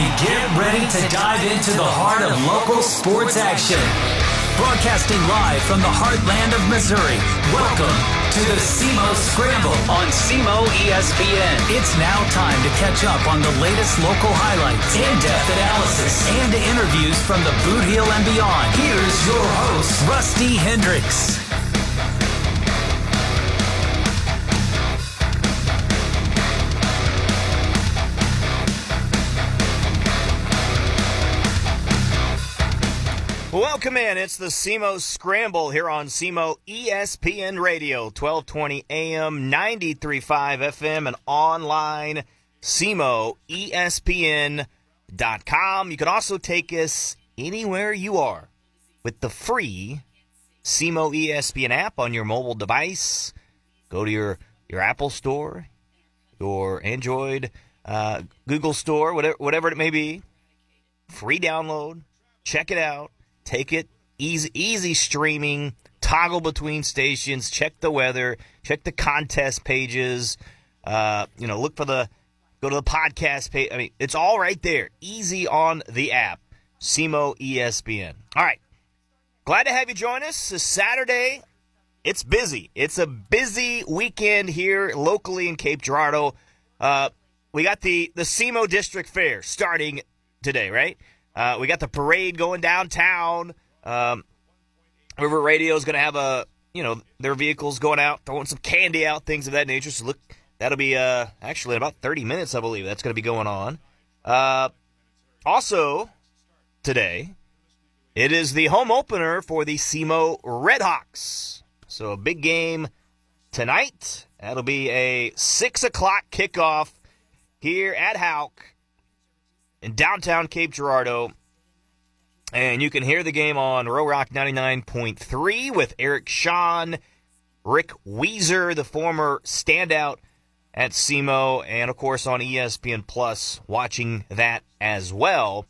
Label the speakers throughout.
Speaker 1: and get ready to dive into the heart of local sports action. Broadcasting live from the heartland of Missouri, welcome to the SEMO Scramble on SEMO ESPN. It's now time to catch up on the latest local highlights, in-depth analysis, and interviews from the Boot Heel and beyond. Here's your host, Rusty Hendricks.
Speaker 2: Welcome in. It's the SEMO Scramble here on SEMO ESPN Radio, 1220 AM, 93.5 FM, and online, SEMOESPN.com. You can also take us anywhere you are with the free SEMO ESPN app on your mobile device. Go to your Apple Store, your Android, Google Store, whatever it may be. Free download. Check it out. Take it easy streaming, toggle between stations, check the weather, check the contest pages, look for go to the podcast page. I mean, it's all right there. Easy on the app, SEMO ESPN. All right. Glad to have you join us. This Saturday, it's busy. It's a busy weekend here locally in Cape Girardeau. We got the SEMO District Fair starting today, right? We got the parade going downtown. River Radio is going to have their vehicles going out, throwing some candy out, things of that nature. So look, that'll be actually in about 30 minutes, I believe. That's going to be going on. Also, today, it is the home opener for the SEMO Redhawks. So a big game tonight. That'll be a 6 o'clock kickoff here at Houck in downtown Cape Girardeau. And you can hear the game on Rural Rock 99.3 with Eric Shawn, Rick Weezer, the former standout at SEMO, and, of course, on ESPN Plus, watching that as well.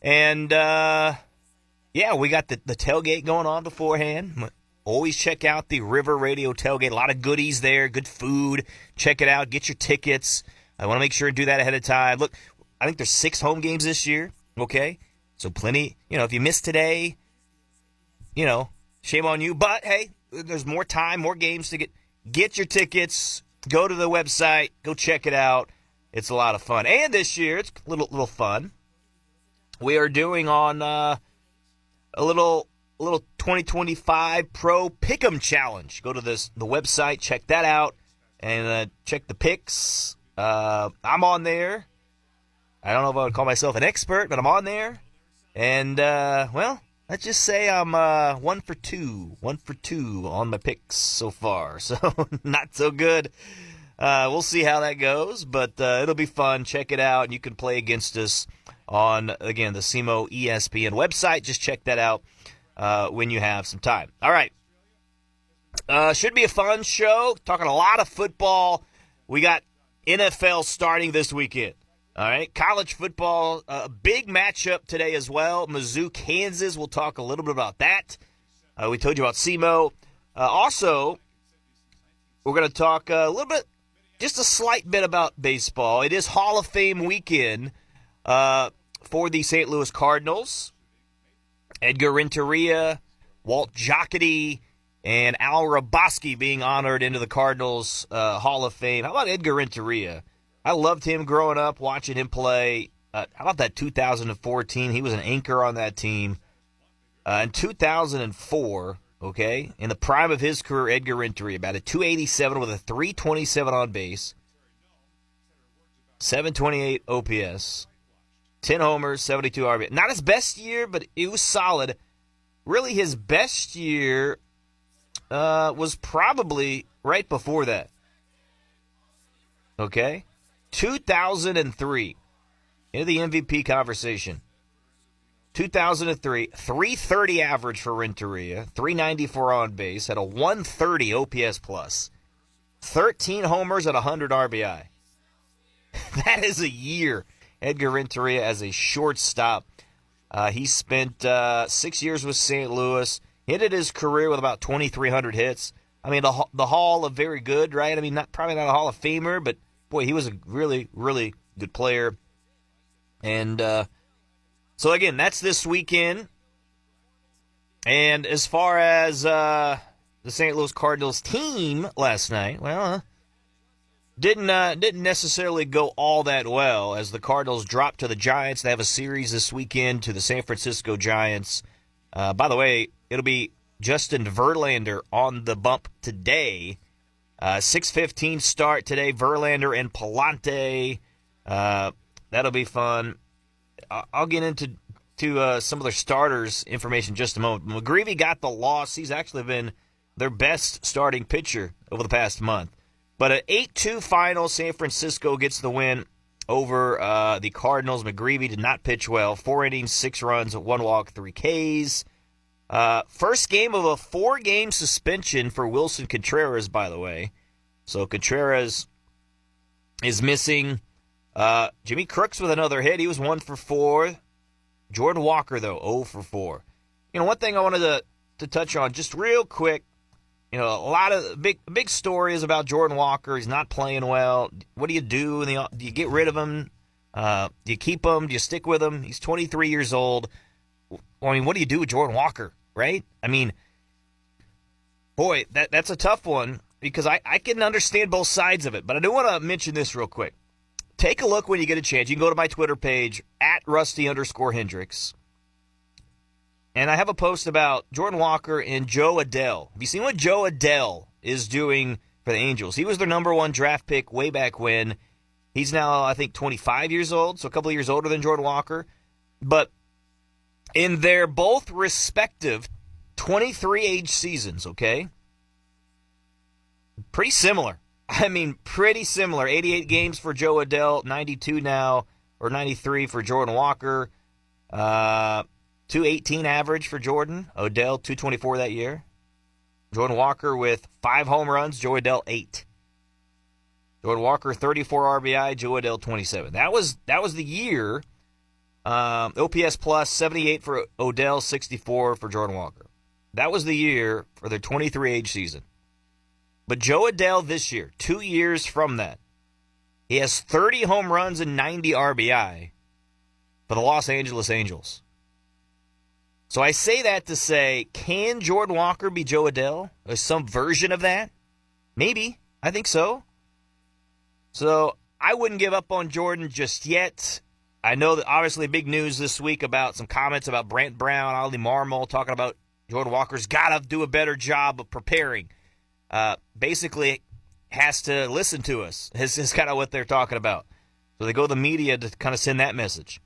Speaker 2: And, we got the tailgate going on beforehand. Always check out the River Radio tailgate. A lot of goodies there, good food. Check it out. Get your tickets. I want to make sure and do that ahead of time. Look, I think there's 6 home games this year, okay? So plenty, if you missed today, shame on you. But, hey, there's more time, more games to get your tickets. Go to the website. Go check it out. It's a lot of fun. And this year, it's a little fun. We are doing on a little 2025 Pro Pick'em Challenge. Go to the website, check that out, and check the picks. I'm on there. I don't know if I would call myself an expert, but I'm on there. And, let's just say I'm 1 for 2 on my picks so far. So, not so good. We'll see how that goes, but it'll be fun. Check it out, and you can play against us on, again, the SEMO ESPN website. Just check that out when you have some time. All right. Should be a fun show. Talking a lot of football. We got NFL starting this weekend. All right, college football, a big matchup today as well. Mizzou, Kansas, we'll talk a little bit about that. We told you about SEMO. Also, we're going to talk a little bit, just a slight bit about baseball. It is Hall of Fame weekend for the St. Louis Cardinals. Edgar Renteria, Walt Jocketty, and Al Raboski being honored into the Cardinals Hall of Fame. How about Edgar Renteria? I loved him growing up, watching him play. How about that 2014? He was an anchor on that team. In 2004, okay, in the prime of his career, Edgar Renteria, about a 287 with a 327 on base, 728 OPS, 10 homers, 72 RBI. Not his best year, but it was solid. Really, his best year was probably right before that. Okay? 2003, into the MVP conversation. 2003, 330 average for Renteria, 394 on base, had a 130 OPS plus, 13 homers at 100 RBI. That is a year. Edgar Renteria as a shortstop. He spent 6 years with St. Louis, ended his career with about 2,300 hits. I mean, the Hall of Very Good, right? I mean, probably not a Hall of Famer, but boy, he was a really, really good player. And so, again, that's this weekend. And as far as the St. Louis Cardinals team last night, well, didn't necessarily go all that well as the Cardinals dropped to the Giants. They have a series this weekend to the San Francisco Giants. By the way, it'll be Justin Verlander on the bump today. 6:15 start today. Verlander and Palante. That'll be fun. I'll get into some of their starters information in just a moment. McGreevy got the loss. He's actually been their best starting pitcher over the past month. But an 8-2 final, San Francisco gets the win over the Cardinals. McGreevy did not pitch well. 4 innings, 6 runs, 1 walk, 3 Ks. First game of a 4-game suspension for Wilson Contreras, by the way. So Contreras is missing. Jimmy Crooks with another hit. He was 1 for 4. Jordan Walker, though, 0 for 4. You know, one thing I wanted to touch on just real quick. You know, a lot of big stories about Jordan Walker. He's not playing well. What do you do? Do you get rid of him? Do you keep him? Do you stick with him? He's 23 years old. I mean, what do you do with Jordan Walker, right? I mean, boy, that's a tough one because I can understand both sides of it. But I do want to mention this real quick. Take a look when you get a chance. You can go to my Twitter page, @Rusty_Hendricks. And I have a post about Jordan Walker and Joe Adell. Have you seen what Joe Adell is doing for the Angels? He was their number 1 draft pick way back when. He's now, I think, 25 years old, so a couple of years older than Jordan Walker. But in their both respective 23-age seasons, okay? Pretty similar. I mean, pretty similar. 88 games for Joe Adell, 92 now, or 93 for Jordan Walker. 218 average for Jordan. Odell, 224 that year. Jordan Walker with 5 home runs. Joe Adell, 8. Jordan Walker, 34 RBI. Joe Adell, 27. That was the year. OPS plus, 78 for Odell, 64 for Jordan Walker. That was the year for their 23-age season. But Joe Adell this year, 2 years from that, he has 30 home runs and 90 RBI for the Los Angeles Angels. So I say that to say, can Jordan Walker be Joe Adell? Or some version of that? Maybe. I think so. So I wouldn't give up on Jordan just yet. I know that obviously big news this week about some comments about Brant Brown, Ollie Marmol, talking about Jordan Walker's got to do a better job of preparing. Basically has to listen to us. This is kind of what they're talking about. So they go to the media to kind of send that message.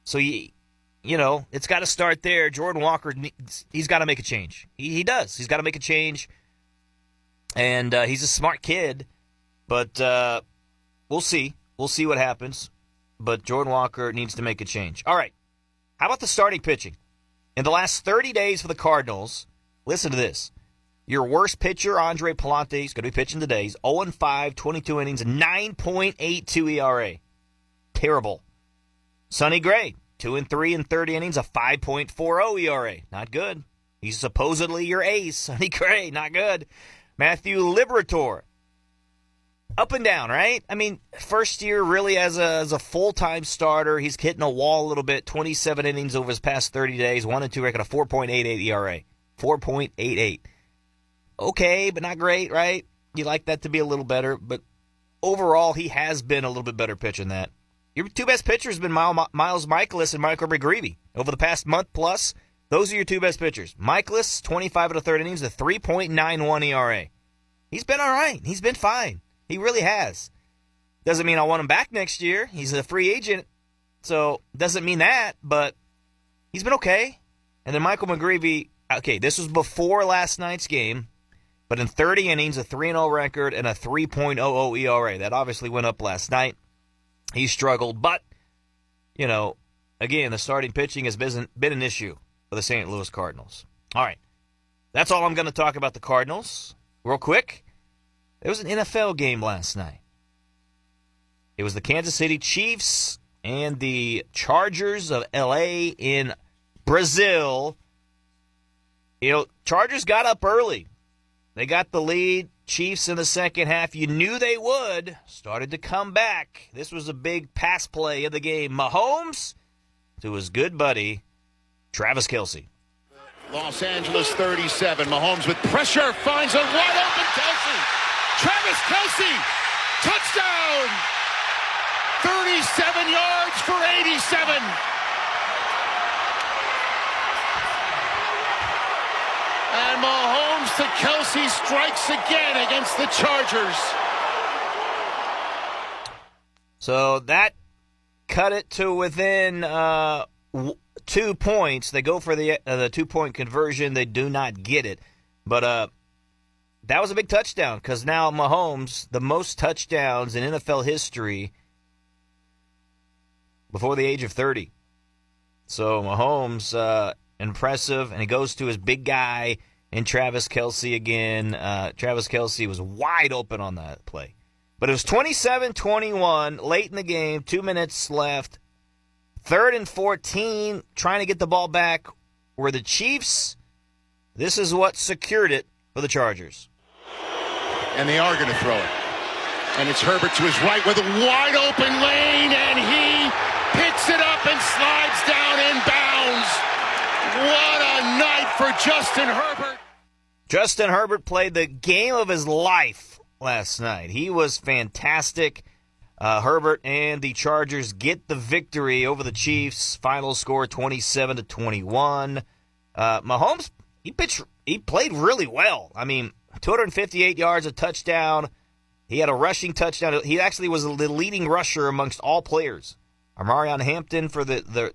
Speaker 2: So you know, it's got to start there. Jordan Walker, he's got to make a change. He does. He's got to make a change. And he's a smart kid. But we'll see. We'll see what happens. But Jordan Walker needs to make a change. All right. How about the starting pitching? In the last 30 days for the Cardinals, listen to this. Your worst pitcher, Andre Palante, is going to be pitching today. He's 0-5, 22 innings, 9.82 ERA. Terrible. Sonny Gray, 2-3 in 30 innings, a 5.40 ERA. Not good. He's supposedly your ace, Sonny Gray. Not good. Matthew Liberatore, up and down, right? I mean, first year really as a full-time starter. He's hitting a wall a little bit. 27 innings over his past 30 days. 1-2 record, a 4.88 ERA. 4.88. Okay, but not great, right? You like that to be a little better, but overall, he has been a little bit better pitching that. Your 2 best pitchers have been Miles Michaelis and Michael McGreevy. Over the past month plus, those are your 2 best pitchers. Michaelis, 25 and a third innings, a 3.91 ERA. He's been all right. He's been fine. He really has. Doesn't mean I want him back next year. He's a free agent, so doesn't mean that, but he's been okay. And then Michael McGreevy, okay, this was before last night's game. But in 30 innings, a 3-0 record and a 3.00 ERA. That obviously went up last night. He struggled. But, you know, again, the starting pitching has been an issue for the St. Louis Cardinals. All right. That's all I'm going to talk about the Cardinals. Real quick, there was an NFL game last night. It was the Kansas City Chiefs and the Chargers of L.A. in Brazil. You know, Chargers got up early. They got the lead Chiefs in the second half, you knew they would, started to come back. This was a big pass play of the game. Mahomes to his good buddy, Travis Kelce.
Speaker 3: Los Angeles 37. Mahomes with pressure finds a wide open Kelce. Travis Kelce, touchdown! 37 yards for 87. And Mahomes to Kelce strikes again against the Chargers.
Speaker 2: So that cut it to within 2 points. They go for the 2-point conversion. They do not get it. But that was a big touchdown because now Mahomes, the most touchdowns in NFL history before the age of 30. So Mahomes, impressive, and he goes to his big guy in Travis Kelce again. Travis Kelce was wide open on that play. But it was 27-21, late in the game, 2 minutes left. 3rd and 14, trying to get the ball back, were the Chiefs. This is what secured it for the Chargers.
Speaker 3: And they are going to throw it. And it's Herbert to his right with a wide open lane, and he picks it up and slides down in bounds. What a night for Justin Herbert.
Speaker 2: Justin Herbert played the game of his life last night. He was fantastic. Herbert and the Chargers get the victory over the Chiefs. Final score 27-21. Mahomes, he played really well. I mean, 258 yards, a touchdown. He had a rushing touchdown. He actually was the leading rusher amongst all players. Amarion Hampton for the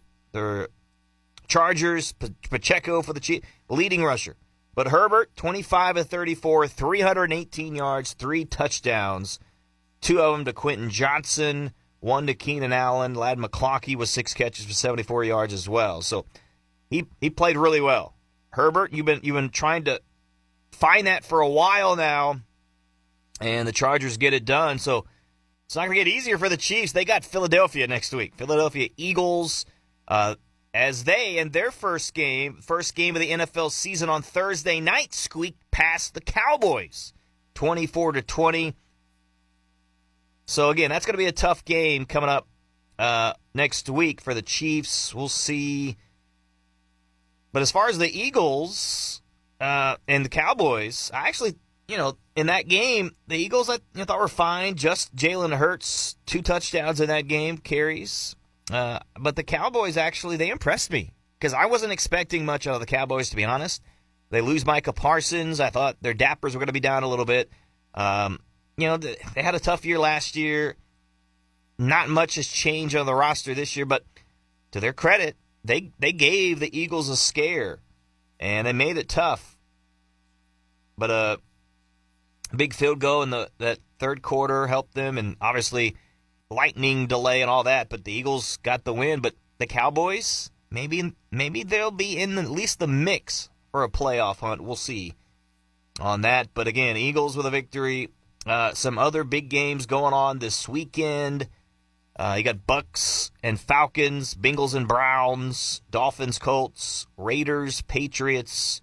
Speaker 2: Chargers, Pacheco for the Chiefs, leading rusher. But Herbert, 25 of 34, 318 yards, 3 touchdowns. 2 of them to Quentin Johnson, 1 to Keenan Allen. Ladd McClonkey with 6 catches for 74 yards as well. So he played really well. Herbert, you've been trying to find that for a while now, and the Chargers get it done. So it's not going to get easier for the Chiefs. They got Philadelphia next week. Philadelphia Eagles, as they, in their first game of the NFL season on Thursday night, squeaked past the Cowboys, 24-20. So, again, that's going to be a tough game coming up next week for the Chiefs. We'll see. But as far as the Eagles and the Cowboys, I actually, in that game, the Eagles I thought were fine. Just Jalen Hurts, 2 touchdowns in that game, carries. But the Cowboys, actually, they impressed me because I wasn't expecting much out of the Cowboys, to be honest. They lose Micah Parsons. I thought their dappers were going to be down a little bit. They had a tough year last year. Not much has changed on the roster this year, but to their credit, they gave the Eagles a scare, and they made it tough. But a big field goal in that third quarter helped them, and obviously lightning delay and all that, but the Eagles got the win. But the Cowboys, maybe they'll be in at least the mix for a playoff hunt. We'll see on that. But again, Eagles with a victory. Some other big games going on this weekend. You got Bucks and Falcons, Bengals and Browns, Dolphins, Colts, Raiders, Patriots,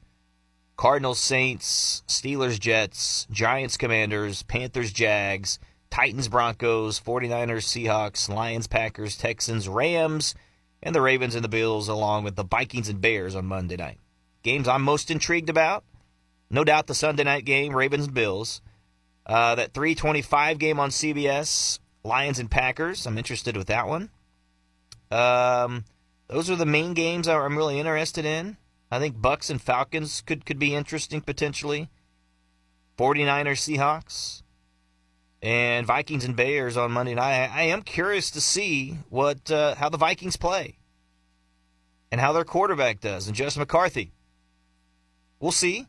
Speaker 2: Cardinals, Saints, Steelers, Jets, Giants, Commanders, Panthers, Jags, Titans, Broncos, 49ers, Seahawks, Lions, Packers, Texans, Rams, and the Ravens and the Bills, along with the Vikings and Bears on Monday night. Games I'm most intrigued about, no doubt the Sunday night game, Ravens and Bills. That 3:25 game on CBS, Lions and Packers. I'm interested with that one. Those are the main games I'm really interested in. I think Bucks and Falcons could be interesting potentially. 49ers, Seahawks, and Vikings and Bears on Monday night. I am curious to see how the Vikings play and how their quarterback does, and Justin McCarthy. We'll see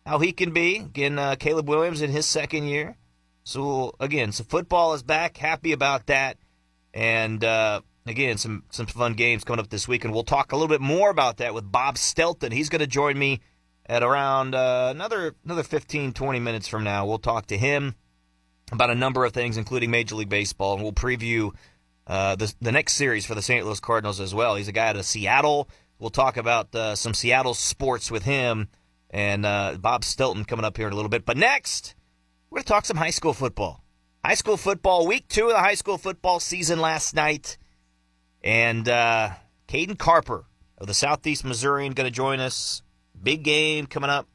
Speaker 2: how he can be. Again, Caleb Williams in his second year. So, again, football is back. Happy about that. And, again, some fun games coming up this week. And we'll talk a little bit more about that with Bob Stelton. He's going to join me at around another 15, 20 minutes from now. We'll talk to him about a number of things, including Major League Baseball. And we'll preview the next series for the St. Louis Cardinals as well. He's a guy out of Seattle. We'll talk about some Seattle sports with him. And Bob Stelton coming up here in a little bit. But next, we're going to talk some high school football. High school football, week 2 of the high school football season last night. And Caden Carper of the Southeast Missourian going to join us. Big game coming up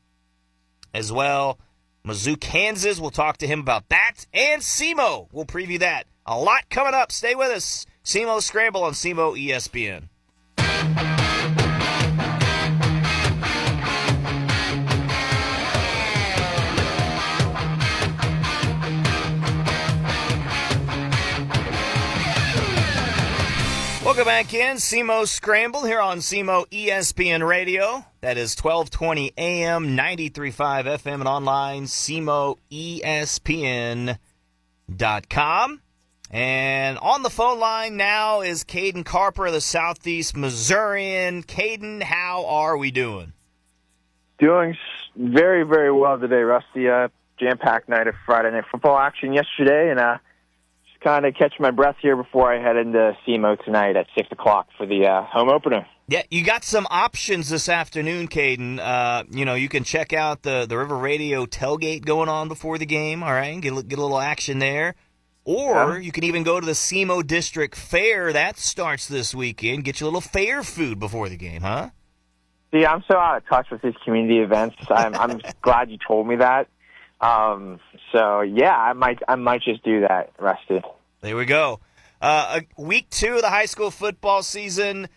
Speaker 2: as well. Mizzou, Kansas, we'll talk to him about that. And SEMO, we'll preview that. A lot coming up. Stay with us. SEMO Scramble on SEMO ESPN. Welcome back in. SEMO Scramble here on SEMO ESPN Radio. That is 1220 AM, 93.5 FM, and online, SEMOESPN.com. And on the phone line now is Caden Carper of the Southeast Missourian. Caden, how are we doing?
Speaker 4: Doing very, very well today, Rusty. Jam-packed night of Friday Night Football action yesterday, and just kind of catch my breath here before I head into SEMO tonight at 6 o'clock for the home opener.
Speaker 2: Yeah, you got some options this afternoon, Caden. You can check out the River Radio tailgate going on before the game, all right? Get a little action there. Or you can even go to the SEMO District Fair. That starts this weekend. Get you a little fair food before the game, huh?
Speaker 4: See, I'm so out of touch with these community events. I'm glad you told me that. So yeah, I might just do that, Rusty.
Speaker 2: There we go. Week 2 of the high school football season.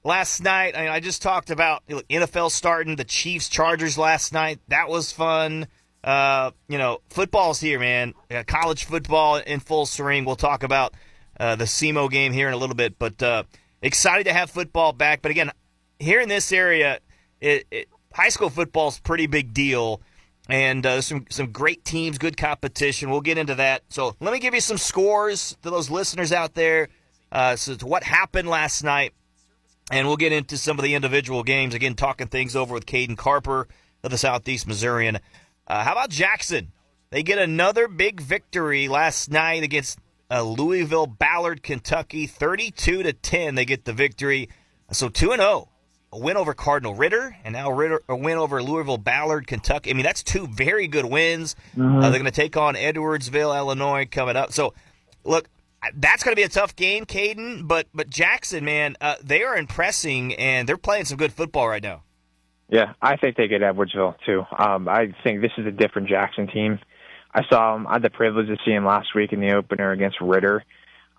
Speaker 2: Last night, I just talked about NFL starting, the Chiefs-Chargers last night. That was fun. Football's here, man. College football in full swing. We'll talk about the SEMO game here in a little bit, but excited to have football back. But again, here in this area, high school football is a pretty big deal, and some great teams, good competition. We'll get into that. So let me give you some scores to those listeners out there. So to what happened last night, and we'll get into some of the individual games. Again, talking things over with Caden Carper of the Southeast Missourian. How about Jackson? They get another big victory last night against Louisville Ballard, Kentucky, 32-10. They get the victory. So 2-0, a win over Cardinal Ritter, and now a win over Louisville Ballard, Kentucky. I mean, that's 2 very good wins.
Speaker 4: Mm-hmm.
Speaker 2: They're going to take on Edwardsville, Illinois, coming up. So, look, that's going to be a tough game, Caden. But Jackson, man, they are impressing, and they're playing some good football right now.
Speaker 4: Yeah, I think they get Edwardsville, too. I think this is a different Jackson team. I had the privilege of seeing him last week in the opener against Ritter.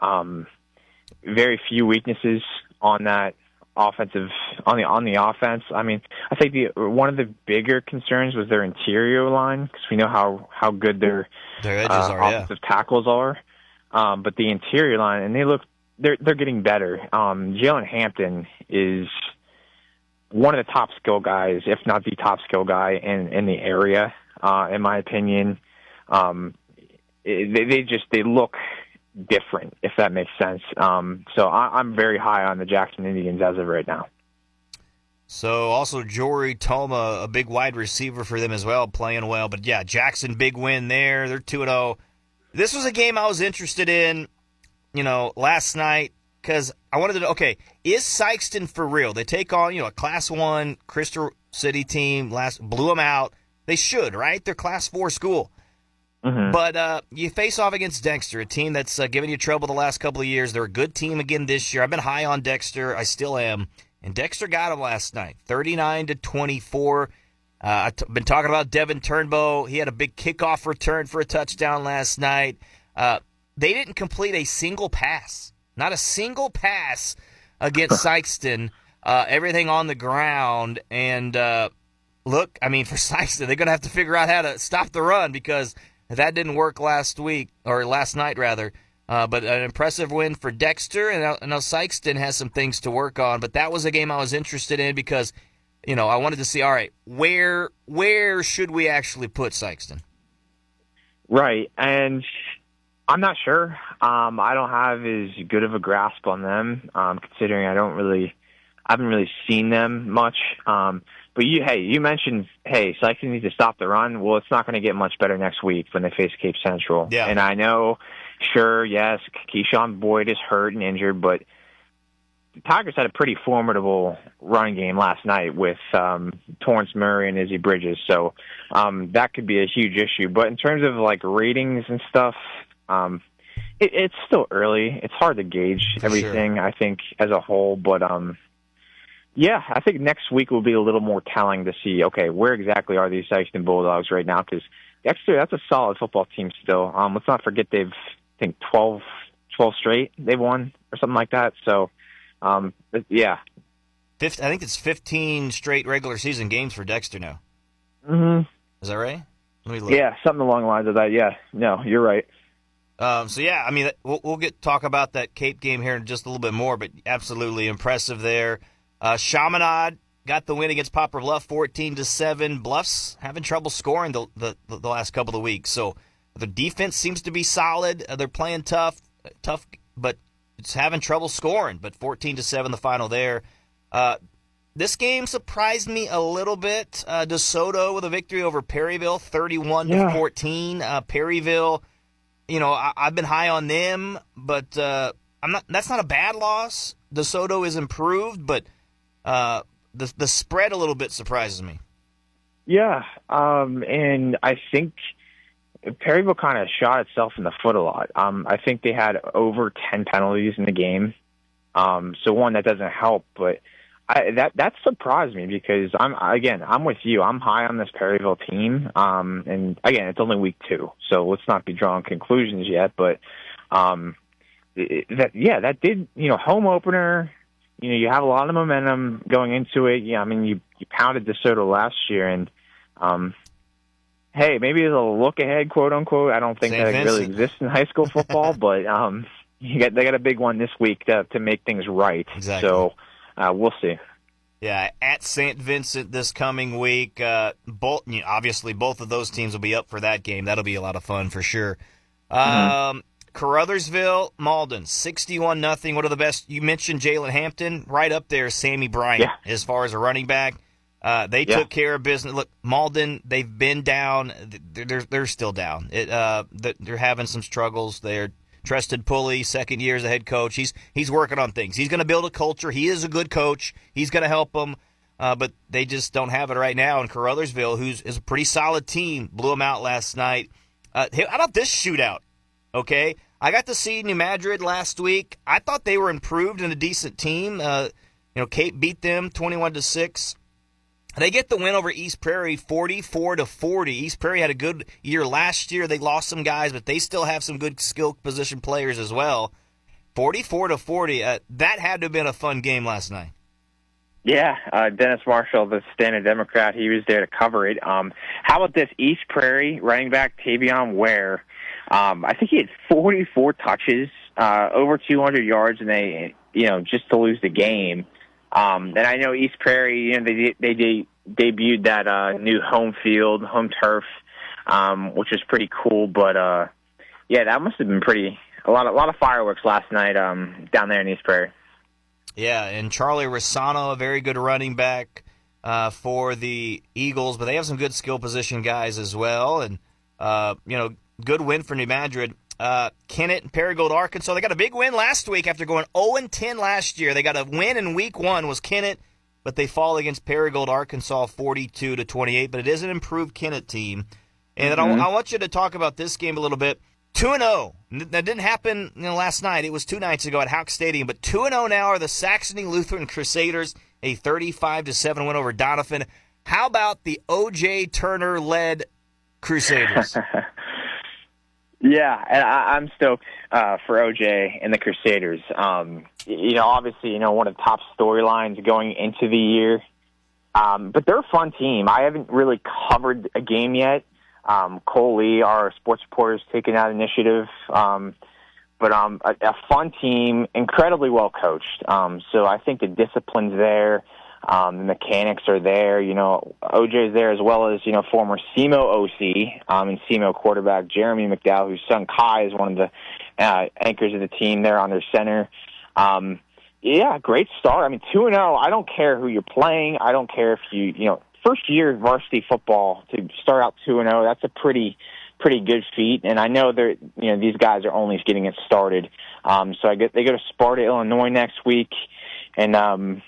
Speaker 4: Very few weaknesses on that offensive, on the offense. I mean, I think one of the bigger concerns was their interior line, because we know how good their
Speaker 2: edges are,
Speaker 4: offensive tackles are. But the interior line, and they're getting better. Jalen Hampton is one of the top skill guys, if not the top skill guy in the area, in my opinion. They look different, if that makes sense. So I'm very high on the Jackson Indians as of right now.
Speaker 2: So also Jory Toma, a big wide receiver for them as well, playing well. But yeah, Jackson, big win there. They're 2-0. This was a game I was interested in, last night, because I wanted to know, okay, is Sikeston for real? They take on, a Class 1 Crystal City team, blew them out. They should, right? They're Class 4 school. Mm-hmm. But you face off against Dexter, a team that's given you trouble the last couple of years. They're a good team again this year. I've been high on Dexter. I still am. And Dexter got them last night, 39-24. I've been talking about Devin Turnbow. He had a big kickoff return for a touchdown last night. They didn't complete a single pass. Not a single pass against Sikeston. Everything on the ground. And look, I mean, for Sikeston, they're going to have to figure out how to stop the run, because that didn't work last night rather. But an impressive win for Dexter, and I know Sikeston has some things to work on. But that was a game I was interested in because, I wanted to see, all right, where should we actually put Sikeston? Right, and I'm not sure. I don't have as good of a grasp on them, considering I haven't really seen them much. But you mentioned, Sikeston needs to stop the run. Well, it's not going to get much better next week when they face Cape Central. Yeah.
Speaker 4: And I know, sure, yes, Keyshawn Boyd is hurt and injured, but the Tigers had a pretty formidable run game last night with Torrance Murray and Izzy Bridges, so that could be a huge issue. But in terms of like ratings and stuff, it's still early. It's hard to gauge everything, I think, as a whole. But yeah, I think next week will be a little more telling to see, okay, where exactly are these Sykeston Bulldogs right now? Because Dexter, that's a solid football team still. Let's not forget they've, I think, 12 straight they've won or something like that. So, yeah.
Speaker 2: I think it's 15 straight regular season games for Dexter now.
Speaker 4: Mm-hmm.
Speaker 2: Is that right? Let me look.
Speaker 4: Yeah, something along the lines of that. Yeah, no, you're right.
Speaker 2: So, yeah, I mean, we'll talk about that Cape game here in just a little bit more, but absolutely impressive there. Chaminade got the win against Poplar Bluff, 14-7. Bluff's having trouble scoring the last couple of weeks. So the defense seems to be solid. They're playing tough, but it's having trouble scoring. But 14-7 the final there. This game surprised me a little bit. DeSoto with a victory over Perryville, 31-14. Perryville, I've been high on them, but that's not a bad loss. DeSoto is improved, but the spread a little bit surprises me.
Speaker 4: Yeah, and I think Perryville kind of shot itself in the foot a lot. I think they had over 10 penalties in the game. So one, that doesn't help, but that surprised me because I'm with you. I'm high on this Perryville team. And again, it's only week 2, so let's not be drawing conclusions yet, but that did, home opener, you have a lot of momentum going into it. Yeah, I mean, you pounded DeSoto last year, and hey, maybe it's a look ahead, quote unquote. I don't think
Speaker 2: St.
Speaker 4: that
Speaker 2: Vincent
Speaker 4: really exists in high school football, but they got a big one this week to make things right.
Speaker 2: Exactly.
Speaker 4: So we'll see.
Speaker 2: Yeah, at St. Vincent this coming week. Obviously, both of those teams will be up for that game. That'll be a lot of fun for sure. Caruthersville, Malden, 61-0. One of the best. You mentioned Jalen Hampton, right up there, Sammy Bryant, as far as a running back. They took care of business. Look, Malden, they've been down. They're still down. They're having some struggles. They're Treston Pulley, second year as a head coach. He's working on things. He's going to build a culture. He is a good coach. He's going to help them, but they just don't have it right now. And Caruthersville, is a pretty solid team, blew them out last night. How about this shootout? Okay, I got to see New Madrid last week. I thought they were improved and a decent team. Cape beat them 21-6. They get the win over East Prairie 44-40. East Prairie had a good year last year. They lost some guys, but they still have some good skill position players as well. 44-40. That had to have been a fun game last night.
Speaker 4: Yeah, Dennis Marshall, the Standard Democrat, he was there to cover it. How about this? East Prairie running back Tavion Ware. I think he had 44 touches, over 200 yards, and they, just to lose the game. And I know East Prairie, they debuted that new home turf, which is pretty cool. But that must have been a lot of fireworks last night down there in East Prairie.
Speaker 2: Yeah, and Charlie Rossano, a very good running back for the Eagles, but they have some good skill position guys as well. And good win for New Madrid. Kennett and Paragould, Arkansas. They got a big win last week after going 0-10 last year. They got a win in week 1 was Kennett, but they fall against Paragould, Arkansas 42-28. But it is an improved Kennett team. And I want you to talk about this game a little bit. 2-0. That didn't happen last night. It was 2 nights ago at Houck Stadium. But 2-0 now are the Saxony Lutheran Crusaders, a 35-7 win over Donovan. How about the O.J. Turner-led Crusaders?
Speaker 4: Yeah, and I'm stoked for OJ and the Crusaders. Obviously, one of the top storylines going into the year. But they're a fun team. I haven't really covered a game yet. Cole Lee, our sports reporter, is taking that initiative. But a fun team, incredibly well coached. So I think the discipline's there. The mechanics are there. OJ's there as well as, former SEMO OC and SEMO quarterback Jeremy McDowell, whose son Kai is one of the anchors of the team there on their center. Great start. I mean, 2-0. I don't care who you're playing. I don't care if first year varsity football to start out 2-0. That's a pretty good feat. And I know these guys are only getting it started. So they go to Sparta, Illinois next week. and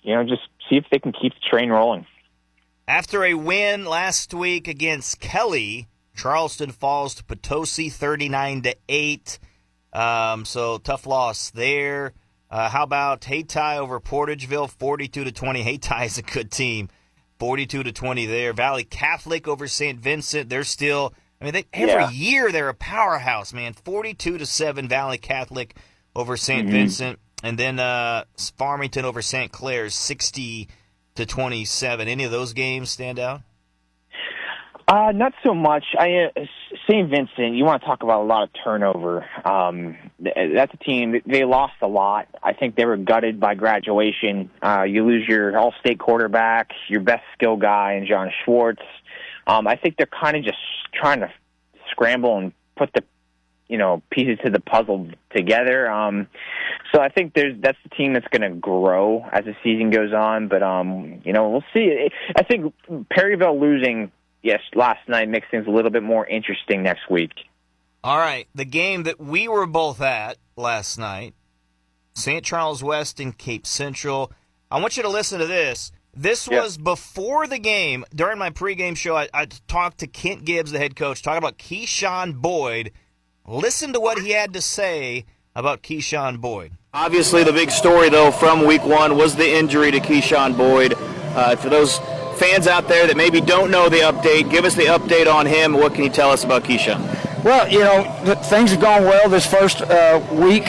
Speaker 4: just see if they can keep the train rolling.
Speaker 2: After a win last week against Kelly, Charleston falls to Potosi 39-8. So tough loss there. How about Hayti over Portageville 42-20? Hayti is a good team, 42-20 there. Valley Catholic over St. Vincent. They're still. Every year they're a powerhouse, man. 42-7 Valley Catholic over St. Vincent, and then Farmington over St. Clair's 60-27. Any of those games stand out?
Speaker 4: Not so much. St. Vincent, you want to talk about a lot of turnover. That's a team, they lost a lot. I think they were gutted by graduation. You lose your all-state quarterback, your best skill guy, and John Schwartz. I think they're kind of just trying to scramble and put the pieces to the puzzle together. So I think that's the team that's going to grow as the season goes on. But we'll see. I think Perryville losing last night makes things a little bit more interesting next week.
Speaker 2: All right, the game that we were both at last night, St. Charles West and Cape Central. I want you to listen to this. This was before the game. During my pregame show, I talked to Kent Gibbs, the head coach, talking about Keyshawn Boyd. Listen to what he had to say about Keyshawn Boyd.
Speaker 5: Obviously, the big story, though, from week one was the injury to Keyshawn Boyd. For those fans out there that maybe don't know the update, give us the update on him. What can you tell us about Keyshawn?
Speaker 6: Well, things have gone well this first week.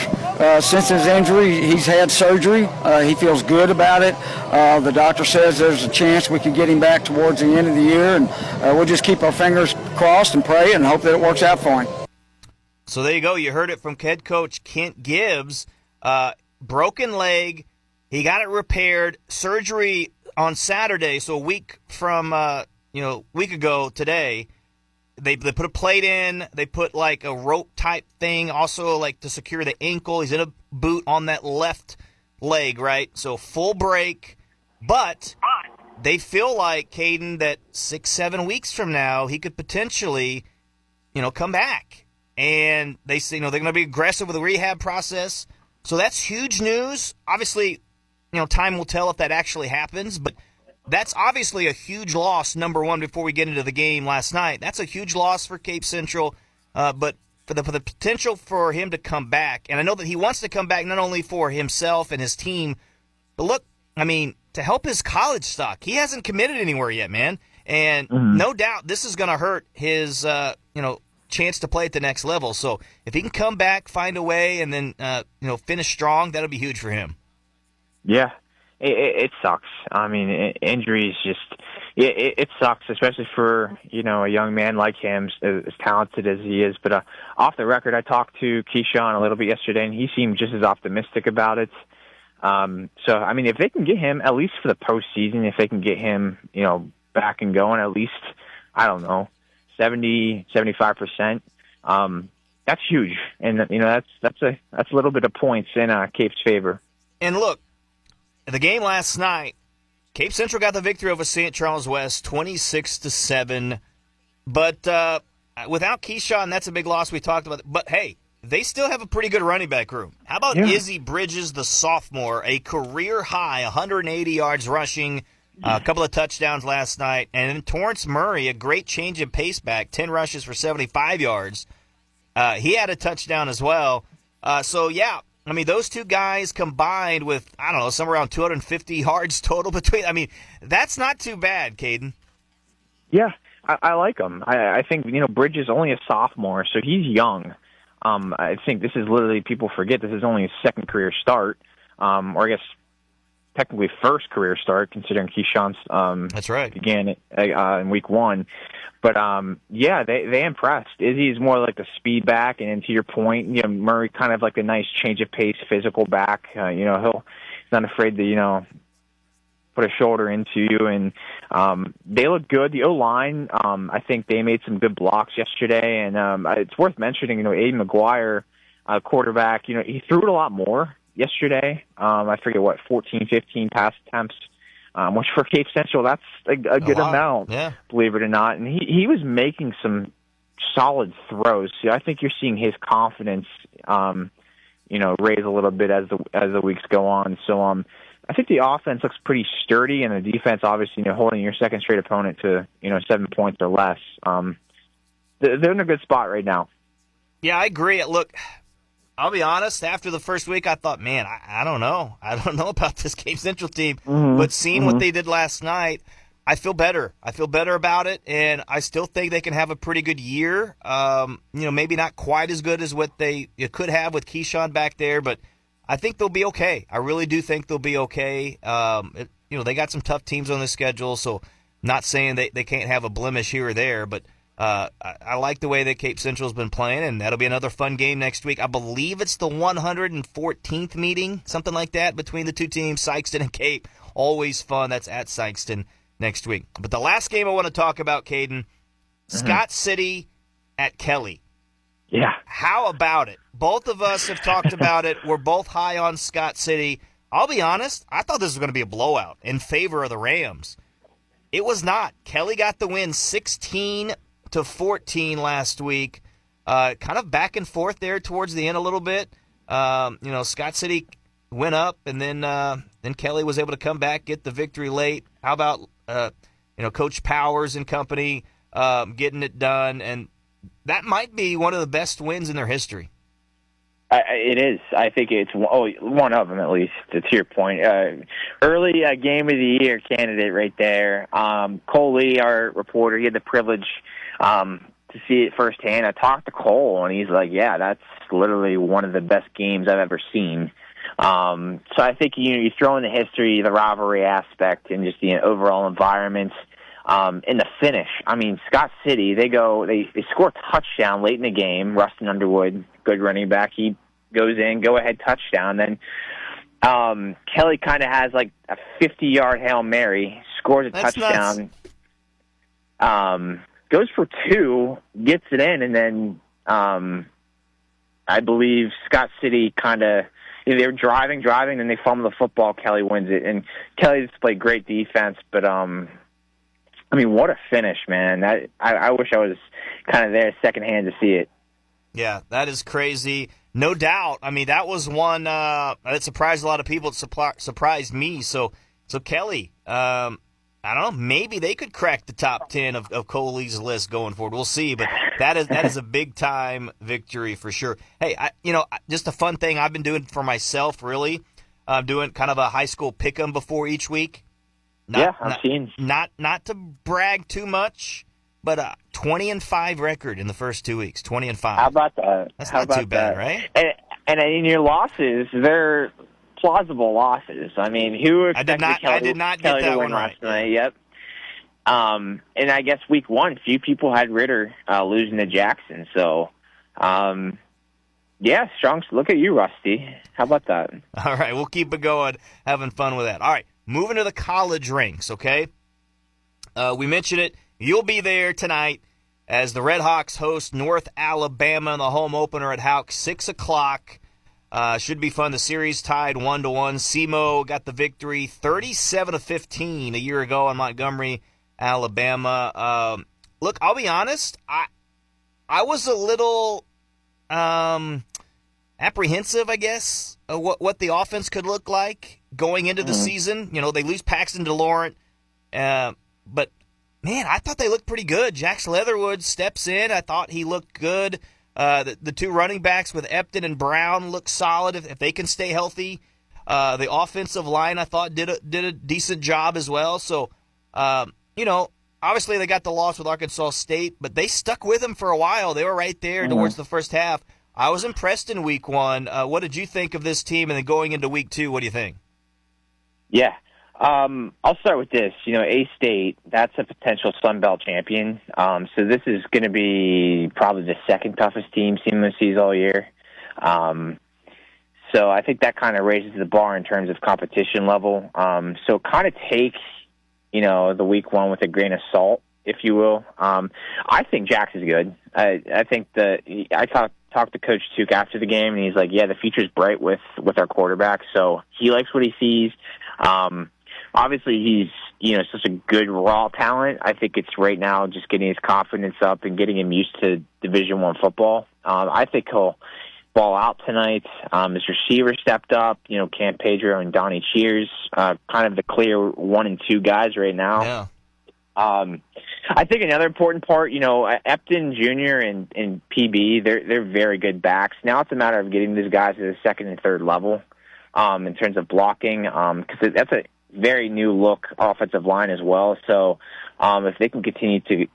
Speaker 6: Since his injury, he's had surgery. He feels good about it. The doctor says there's a chance we could get him back towards the end of the year, and we'll just keep our fingers crossed and pray and hope that it works out for him.
Speaker 2: So there you go. You heard it from head coach Kent Gibbs. Broken leg. He got it repaired. Surgery on Saturday, so a week from week ago today. They put a plate in. They put like a rope type thing, also like to secure the ankle. He's in a boot on that left leg, right? So full break. But they feel like, Caden, that 6-7 weeks from now he could potentially, come back. And they say, they're going to be aggressive with the rehab process. So that's huge news. Obviously, time will tell if that actually happens, but that's obviously a huge loss, number one, before we get into the game last night. That's a huge loss for Cape Central, but for the potential for him to come back, and I know that he wants to come back not only for himself and his team, but look, to help his college stock. He hasn't committed anywhere yet, man, and no doubt this is going to hurt his, chance to play at the next level. So if he can come back, find a way, and then, finish strong, that'll be huge for him.
Speaker 4: Yeah. It sucks. Injuries just it sucks, especially for a young man like him, as talented as he is. But off the record, I talked to Keyshawn a little bit yesterday, and he seemed just as optimistic about it. So if they can get him at least for the postseason, if they can get him back and going, at least 70-75%. That's huge, and that's a little bit of points in Cape's favor.
Speaker 2: And look. The game last night, Cape Central got the victory over St. Charles West, 26-7. But without Keyshawn, that's a big loss. We talked about it. But, hey, they still have a pretty good running back room. How about Izzy Bridges, the sophomore, a career-high 180 yards rushing, a couple of touchdowns last night. And then Torrance Murray, a great change of pace back, 10 rushes for 75 yards. He had a touchdown as well. Those two guys combined with, somewhere around 250 yards total between. That's not too bad, Caden.
Speaker 4: Yeah, I like him. I think, Bridges is only a sophomore, so he's young. I think this is literally, people forget this is only his second career start, or I guess technically first career start, considering Keyshawn's
Speaker 2: that's right.
Speaker 4: began in week one. But, they impressed. Izzy is more like the speed back, and to your point, Murray kind of like a nice change of pace, physical back. He's not afraid to, put a shoulder into you, and they look good. The O-line, I think they made some good blocks yesterday, and it's worth mentioning, Aiden McGuire, quarterback, he threw it a lot more yesterday. I forget 14, 15 pass attempts. Which for Cape Central, that's a good amount, believe it or not. And he was making some solid throws. So I think you're seeing his confidence, raise a little bit as the weeks go on. So I think the offense looks pretty sturdy, and the defense, obviously, holding your second straight opponent to 7 points or less. They're in a good spot right now.
Speaker 2: Yeah, I agree. Look, I'll be honest. After the first week, I thought, man, I don't know. I don't know about this Cape Central team. But seeing what they did last night, I feel better. I feel better about it, and I still think they can have a pretty good year. Maybe not quite as good as what they could have with Keyshawn back there, but I think they'll be okay. I really do think they'll be okay. They got some tough teams on the schedule, so not saying they can't have a blemish here or there, but I like the way that Cape Central's been playing, and that'll be another fun game next week. I believe it's the 114th meeting, something like that, between the two teams, Sykeston and Cape. Always fun. That's at Sykeston next week. But the last game I want to talk about, Caden, Scott City at Kelly.
Speaker 4: Yeah.
Speaker 2: How about it? Both of us have talked about it. We're both high on Scott City. I'll be honest, I thought this was going to be a blowout in favor of the Rams. It was not. Kelly got the win 16-14 last week. Kind of back and forth there towards the end a little bit. Scott City went up, and then Kelly was able to come back, get the victory late. How about Coach Powers and company getting it done? And that might be one of the best wins in their history.
Speaker 4: It is. I think it's one of them, at least, to your point. Early game of the year candidate right there. Cole Lee, our reporter, he had the privilege to see it firsthand. I talked to Cole, and he's like, yeah, that's literally one of the best games I've ever seen. So I think you throw in the history, the rivalry aspect, and just the overall environment. In the finish, I mean, Scott City, they score a touchdown late in the game. Rustin Underwood, good running back, he goes in, go-ahead touchdown. Then Kelly kind of has like a 50-yard Hail Mary, scores a touchdown, goes for two, gets it in, and then I believe Scott City kind of, they were driving, and they fumble the football. Kelly wins it, and Kelly displayed great defense, but what a finish, man. I wish I was kind of there secondhand to see it.
Speaker 2: Yeah, that is crazy. No doubt. I mean, that was one that surprised a lot of people. It surprised me. So Kelly, I don't know, maybe they could crack the top 10 of Coley's list going forward. We'll see, but that is a big-time victory for sure. Hey, just a fun thing I've been doing for myself, really. I'm doing kind of a high school pick-em before each week.
Speaker 4: I've seen.
Speaker 2: Not to brag too much, but 20-5 record in the first 2 weeks. 20-5.
Speaker 4: How about that?
Speaker 2: That's not too bad, right?
Speaker 4: And in your losses, they're plausible losses. I mean, who expected
Speaker 2: I did not get that one right.
Speaker 4: Tonight? Yep. And I guess week one, few people had Ritter losing to Jackson. So, strong. Look at you, Rusty. How about that?
Speaker 2: All right, we'll keep it going, having fun with that. All right. Moving to the college ranks, okay? We mentioned it. You'll be there tonight as the Red Hawks host North Alabama in the home opener at Houck, 6 o'clock. Should be fun. The series tied 1-1. SEMO got the victory 37-15 a year ago in Montgomery, Alabama. Look, I'll be honest. I was a little apprehensive, I guess, of what the offense could look like going into the season. They lose Paxton DeLaurent, but man, I thought they looked pretty good. Jax Leatherwood steps in. I thought he looked good. The two running backs with Epton and Brown look solid if they can stay healthy. The offensive line, I thought, did a decent job as well. So, obviously they got the loss with Arkansas State, but they stuck with them for a while. They were right there towards the first half. I was impressed in week one. What did you think of this team? And then going into week two, what do you think?
Speaker 4: Yeah. I'll start with this. A-State, that's a potential Sun Belt champion. So this is going to be probably the second toughest team SEMO sees all year. So I think that kind of raises the bar in terms of competition level. So kind of take, the week one with a grain of salt, if you will. I think Jax is good. I think I talked to Coach Tuke after the game, and he's like, yeah, the future's bright with our quarterback. So he likes what he sees. Obviously, he's such a good raw talent. I think it's right now just getting his confidence up and getting him used to Division I football. I think he'll ball out tonight. His receiver stepped up. Cam Pedro and Donnie Cheers, kind of the clear 1 and 2 guys right now.
Speaker 2: Yeah.
Speaker 4: I think another important part, Epton Jr. and PB, they're very good backs. Now it's a matter of getting these guys to the second and third level in terms of blocking, because that's a very new look offensive line as well. So if they can continue to,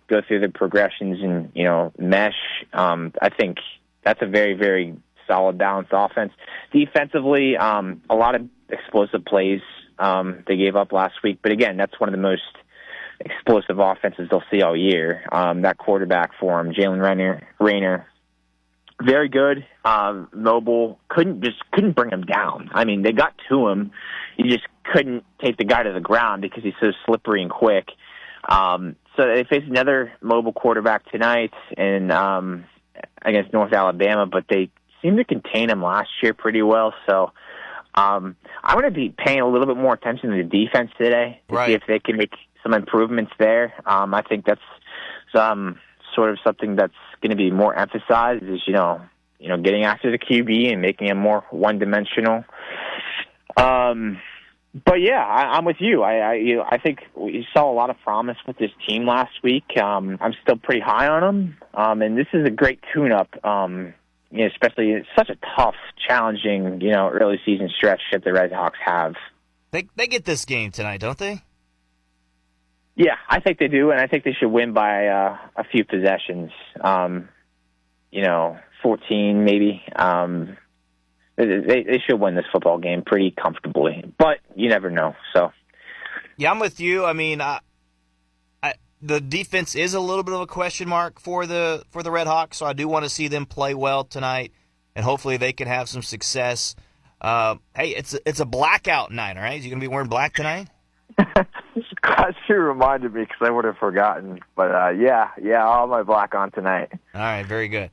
Speaker 4: go through the progressions and, mesh, I think that's a very, very solid, balanced offense. Defensively, a lot of explosive plays they gave up last week. But again, that's one of the most explosive offenses they'll see all year. That quarterback for him, Jalen Rayner, very good, mobile. Couldn't bring him down. I mean, they got to him. You just couldn't take the guy to the ground because he's so slippery and quick. So they face another mobile quarterback tonight and against North Alabama, but they seemed to contain him last year pretty well. So I'm going to be paying a little bit more attention to the defense today to see if they can make some improvements there. I think that's sort of something that's going to be more emphasized is, getting after the QB and making him more one-dimensional. But yeah, I'm with you. I think we saw a lot of promise with this team last week. I'm still pretty high on them. And this is a great tune-up, especially it's such a tough, challenging, early season stretch that the Red Hawks have.
Speaker 2: They get this game tonight, don't they?
Speaker 4: Yeah, I think they do, and I think they should win by a few possessions. 14 maybe. They should win this football game pretty comfortably, but you never know. So,
Speaker 2: yeah, I'm with you. I mean, the defense is a little bit of a question mark for the Red Hawks, so I do want to see them play well tonight, and hopefully they can have some success. Hey, it's a blackout night, all right? You gonna be wearing black tonight?
Speaker 4: Glad you reminded me because I would have forgotten. But yeah, I'll have my black on tonight.
Speaker 2: All right, very good.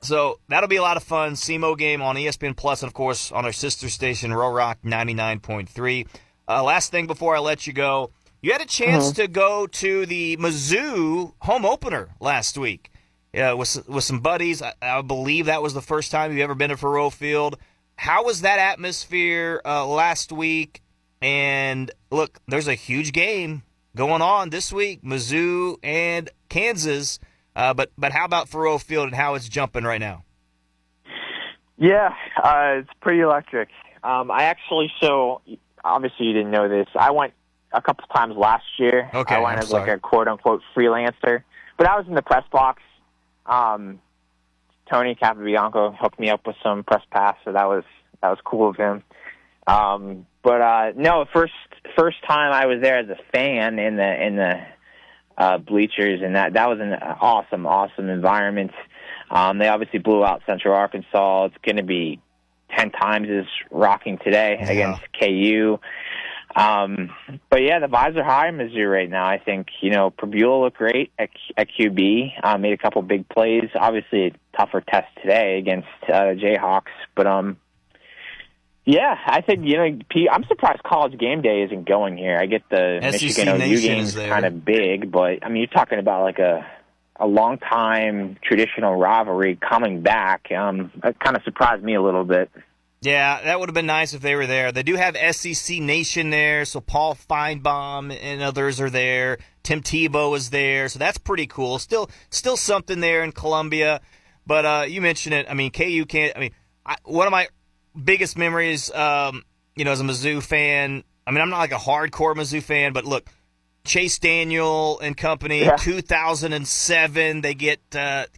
Speaker 2: So that'll be a lot of fun. SEMO game on ESPN Plus, and of course on our sister station, Rural Rock 99.3. Last thing before I let you go, you had a chance to go to the Mizzou home opener last week with some buddies. I believe that was the first time you've ever been to Faurot Field. How was that atmosphere last week? And look, there's a huge game going on this week, Mizzou and Kansas. But how about Faurot Field and how it's jumping right now?
Speaker 4: Yeah, it's pretty electric. So obviously you didn't know this. I went a couple times last year.
Speaker 2: Okay,
Speaker 4: I went as like a quote-unquote freelancer. But I was in the press box. Tony Capabianco hooked me up with some press pass, so that was cool of him. No, first time I was there as a fan in the bleachers, and that was an awesome environment. They obviously blew out Central Arkansas. It's going to be 10 times as rocking today against KU. But yeah, the vibes are high in Mizzou right now. I think, Prebula looked great at QB, made a couple big plays. Obviously a tougher test today against Jayhawks, but yeah, I think, I'm surprised College Game Day isn't going here. I get the
Speaker 2: SEC
Speaker 4: Michigan OU
Speaker 2: Nation
Speaker 4: game
Speaker 2: is there.
Speaker 4: kind of big, but, I mean, you're talking about like a long-time traditional rivalry coming back. That kind of surprised me a little bit.
Speaker 2: Yeah, that would have been nice if they were there. They do have SEC Nation there, so Paul Feinbaum and others are there. Tim Tebow is there, so that's pretty cool. Still something there in Columbia, but you mentioned it. I mean, KU can't. I mean, one of my biggest memories, as a Mizzou fan. I mean, I'm not like a hardcore Mizzou fan, but look, Chase Daniel and company, 2007, they get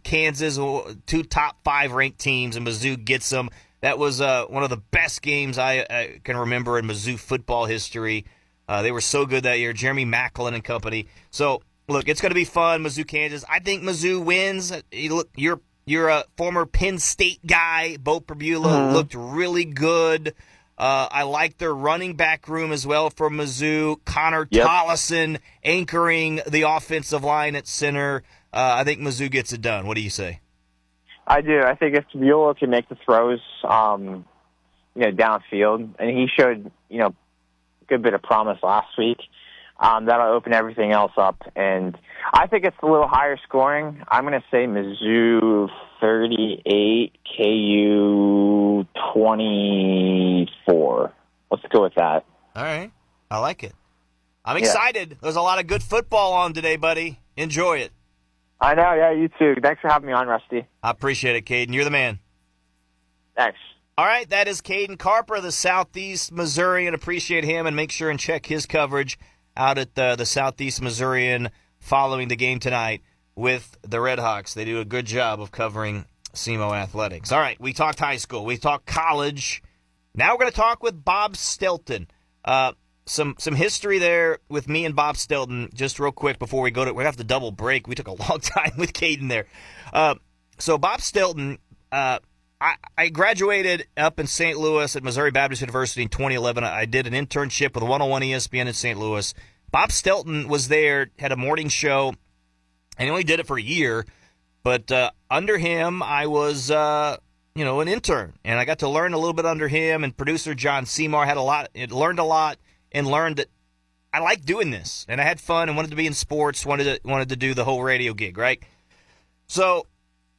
Speaker 2: Kansas, 2 top 5 ranked teams, and Mizzou gets them. That was one of the best games I can remember in Mizzou football history. They were so good that year, Jeremy Macklin and company. So, look, it's going to be fun, Mizzou, Kansas. I think Mizzou wins. Look, you're a former Penn State guy. Bo Prebula looked really good. I like their running back room as well for Mizzou. Connor Tollison anchoring the offensive line at center. I think Mizzou gets it done. What do you say?
Speaker 4: I do. I think if Prebula can make the throws, downfield, and he showed, a good bit of promise last week. That'll open everything else up. And I think it's a little higher scoring. I'm going to say Mizzou 38, KU 24. Let's go with that.
Speaker 2: All right. I like it. I'm excited. There's a lot of good football on today, buddy. Enjoy it.
Speaker 4: I know. Yeah, you too. Thanks for having me on, Rusty.
Speaker 2: I appreciate it, Caden. You're the man.
Speaker 4: Thanks.
Speaker 2: All right, that is Caden Carper of the Southeast Missourian. Appreciate him, and make sure and check his coverage out at the Southeast Missourian following the game tonight with the Redhawks. They do a good job of covering SEMO athletics. All right, we talked high school. We talked college. Now we're going to talk with Bob Stelton. Some history there with me and Bob Stelton, just real quick before we go to – we're going to have to double break. We took a long time with Caden there. So Bob Stelton I graduated up in St. Louis at Missouri Baptist University in 2011. I did an internship with 101 ESPN in St. Louis. Bob Stelton was there, had a morning show, and he only did it for a year. But under him, I was, an intern, and I got to learn a little bit under him. And producer John Seymour learned a lot, and learned that I like doing this, and I had fun, and wanted to be in sports, wanted to do the whole radio gig, right? So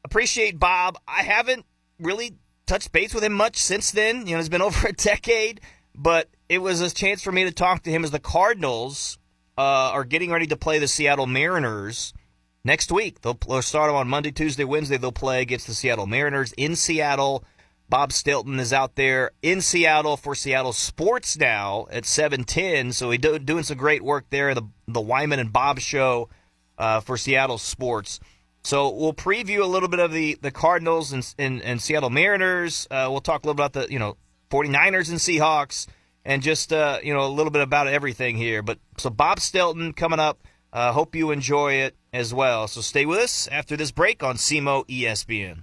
Speaker 2: appreciate Bob. I haven't really touched base with him much since then. It's been over a decade, but it was a chance for me to talk to him as the Cardinals are getting ready to play the Seattle Mariners next week. They'll start them on Monday, Tuesday, Wednesday. They'll play against the Seattle Mariners in Seattle. Bob Stelton is out there in Seattle for Seattle Sports now at 7:10, so he's doing some great work there, the Wyman and Bob show for Seattle Sports. So we'll preview a little bit of the Cardinals and Seattle Mariners. We'll talk a little about the 49ers and Seahawks, and just a little bit about everything here. But so Bob Stelton coming up. Hope you enjoy it as well. So stay with us after this break on SEMO ESPN.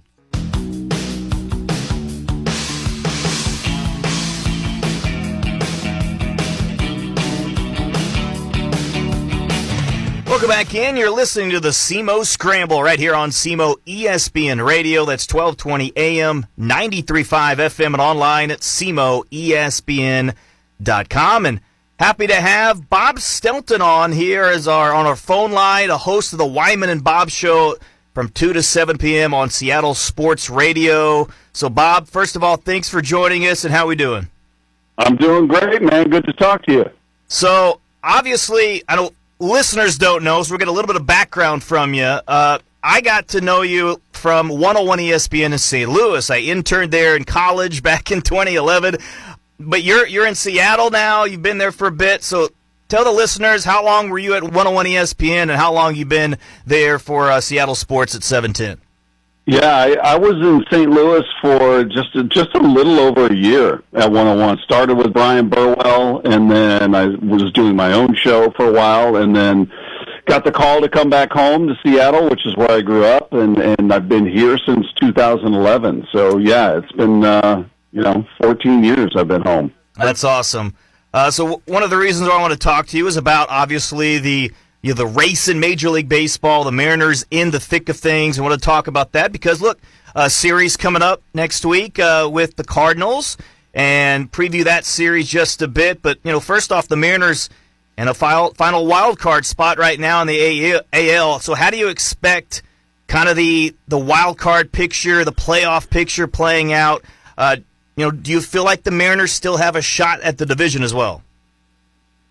Speaker 2: Welcome back in. You're listening to the SEMO Scramble right here on SEMO ESPN Radio. That's 1220 AM, 93.5 FM, and online at SEMOESPN.com. And happy to have Bob Stelton on here on our phone line, a host of the Wyman and Bob show from 2 to 7 p.m. on Seattle Sports Radio. So, Bob, first of all, thanks for joining us, and how we doing?
Speaker 7: I'm doing great, man. Good to talk to you.
Speaker 2: So, obviously, listeners don't know, so we'll get a little bit of background from you. I got to know you from 101 ESPN in St. Louis. I interned there in college back in 2011. But you're in Seattle now. You've been there for a bit. So tell the listeners, how long were you at 101 ESPN, and how long you been there for Seattle Sports at 710?
Speaker 7: Yeah, I was in St. Louis for just a little over a year at 101. Started with Brian Burwell, and then I was doing my own show for a while, and then got the call to come back home to Seattle, which is where I grew up, and I've been here since 2011. So, yeah, it's been, 14 years I've been home.
Speaker 2: That's awesome. So one of the reasons I want to talk to you is about, obviously, the race in Major League Baseball, the Mariners in the thick of things. I want to talk about that because, look, a series coming up next week with the Cardinals, and preview that series just a bit. But, first off, the Mariners in a final wild card spot right now in the AL. So how do you expect kind of the wild card picture, the playoff picture playing out? Do you feel like the Mariners still have a shot at the division as well?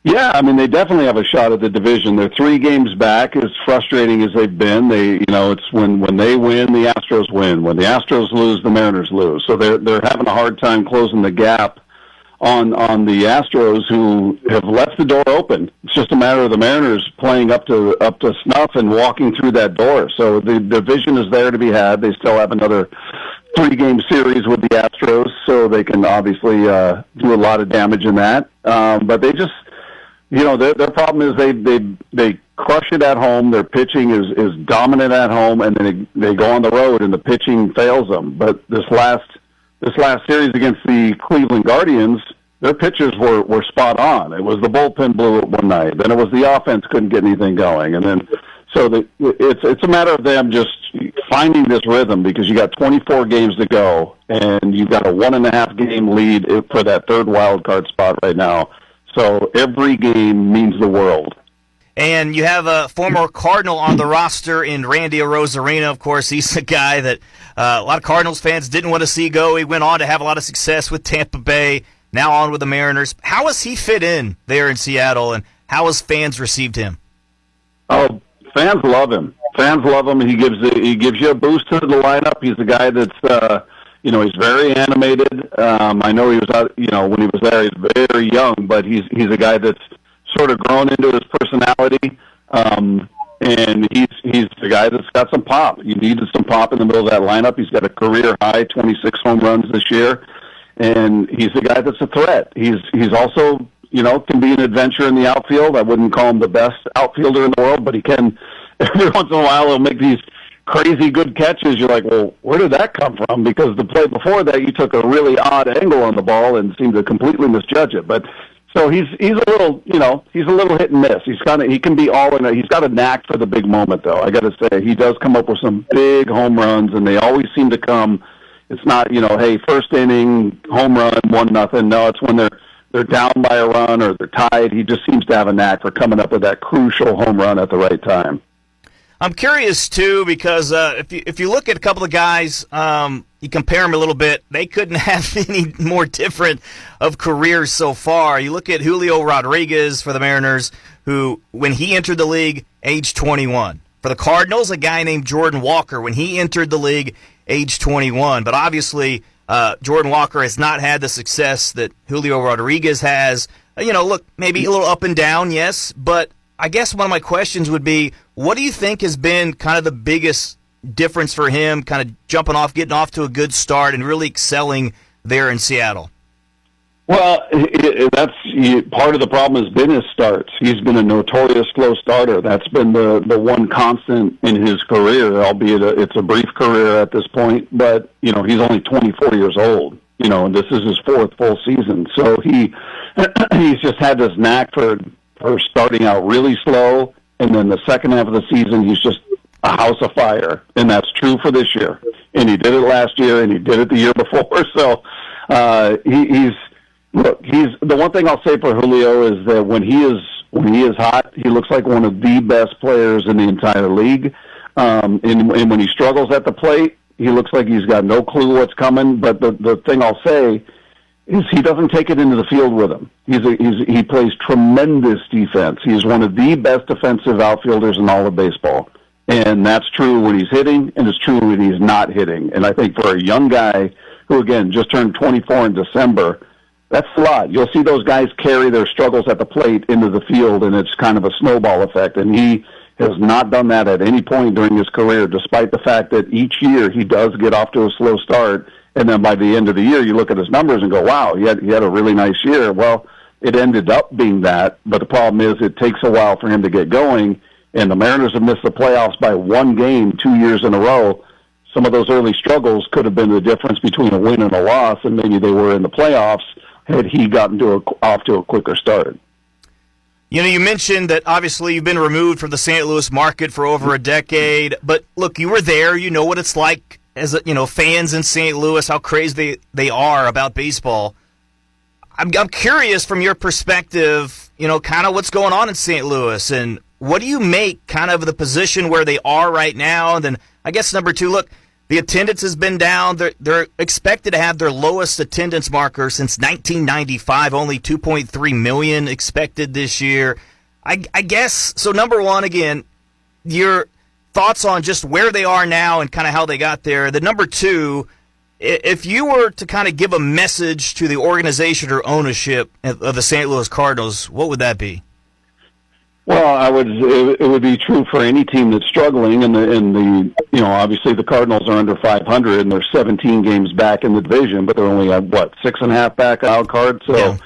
Speaker 7: Yeah, I mean, they definitely have a shot at the division. They're 3 games back, as frustrating as they've been. It's when they win, the Astros win. When the Astros lose, the Mariners lose. So they're having a hard time closing the gap on the Astros, who have left the door open. It's just a matter of the Mariners playing up to snuff and walking through that door. So the division is there to be had. They still have another 3-game series with the Astros, so they can obviously do a lot of damage in that. But they just, their problem is they crush it at home. Their pitching is dominant at home, and then they go on the road and the pitching fails them. But this last series against the Cleveland Guardians, their pitchers were spot on. It was the bullpen blew it one night, then it was the offense couldn't get anything going, and then it's a matter of them just finding this rhythm, because you got 24 games to go, and you've got a 1.5 game lead for that third wild card spot right now. So every game means the world.
Speaker 2: And you have a former Cardinal on the roster in Randy Arozarena. Of course, he's a guy that a lot of Cardinals fans didn't want to see go. He went on to have a lot of success with Tampa Bay, now on with the Mariners. How has he fit in there in Seattle, and how has fans received him?
Speaker 7: Oh, fans love him. Fans love him. He gives you a boost to the lineup. He's a guy that's he's very animated. I know he was out, when he was there, he's very young, but he's a guy that's sort of grown into his personality. And he's the guy that's got some pop. You needed some pop in the middle of that lineup. He's got a career high 26 home runs this year, and he's the guy that's a threat. He's also can be an adventure in the outfield. I wouldn't call him the best outfielder in the world, but he can. Every once in a while, he'll make these crazy good catches. You're like, well, where did that come from? Because the play before that, you took a really odd angle on the ball and seemed to completely misjudge it. But so he's a little, he's a little hit and miss. He can be all in. He's got a knack for the big moment, though. I got to say, he does come up with some big home runs, and they always seem to come. It's not, hey, first inning home run, 1-0. No, it's when they're down by a run or they're tied. He just seems to have a knack for coming up with that crucial home run at the right time.
Speaker 2: I'm curious, too, because if you look at a couple of guys, you compare them a little bit, they couldn't have any more different of careers so far. You look at Julio Rodriguez for the Mariners, who, when he entered the league, age 21. For the Cardinals, a guy named Jordan Walker, when he entered the league, age 21. But obviously, Jordan Walker has not had the success that Julio Rodriguez has. Look, maybe a little up and down, yes, but I guess one of my questions would be, what do you think has been kind of the biggest difference for him, kind of getting off to a good start and really excelling there in Seattle?
Speaker 7: Well, that's part of the problem has been his starts. He's been a notorious slow starter. That's been the one constant in his career, albeit it's a brief career at this point. But, he's only 24 years old, and this is his fourth full season. So he's just had this knack for starting out really slow, and then the second half of the season, he's just a house of fire, and that's true for this year. And he did it last year, and he did it the year before. So he's the one thing I'll say for Julio is that when he is hot, he looks like one of the best players in the entire league. And when he struggles at the plate, he looks like he's got no clue what's coming. But the thing I'll say is he doesn't take it into the field with him. He plays tremendous defense. He's one of the best defensive outfielders in all of baseball. And that's true when he's hitting, and it's true when he's not hitting. And I think for a young guy who, again, just turned 24 in December, that's a lot. You'll see those guys carry their struggles at the plate into the field, and it's kind of a snowball effect. And he has not done that at any point during his career, despite the fact that each year he does get off to a slow start. And then by the end of the year, you look at his numbers and go, wow, he had a really nice year. Well, it ended up being that, but the problem is it takes a while for him to get going, and the Mariners have missed the playoffs by one game 2 years in a row. Some of those early struggles could have been the difference between a win and a loss, and maybe they were in the playoffs had he gotten off to a quicker start.
Speaker 2: You mentioned that obviously you've been removed from the St. Louis market for over a decade, but look, you were there. You know what it's like as fans in St. Louis, how crazy they are about baseball. I'm curious from your perspective, kind of what's going on in St. Louis, and what do you make kind of the position where they are right now? And then I guess number two, look, the attendance has been down. They're expected to have their lowest attendance marker since 1995, only 2.3 million expected this year. I guess, so number one, again, your thoughts on just where they are now and kind of how they got there. The number two, if you were to kind of give a message to the organization or ownership of the St. Louis Cardinals, what would that be?
Speaker 7: Well, it would be true for any team that's struggling, and obviously the Cardinals are under 500 and they're 17 games back in the division, but they're only at 6.5 back out card. So, yeah.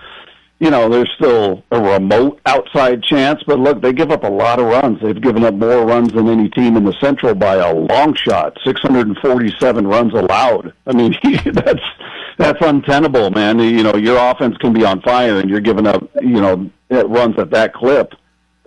Speaker 7: There's still a remote outside chance, but look, they give up a lot of runs. They've given up more runs than any team in the Central by a long shot. 647 runs allowed. I mean, that's untenable, man. Your offense can be on fire, and you're giving up, runs at that clip.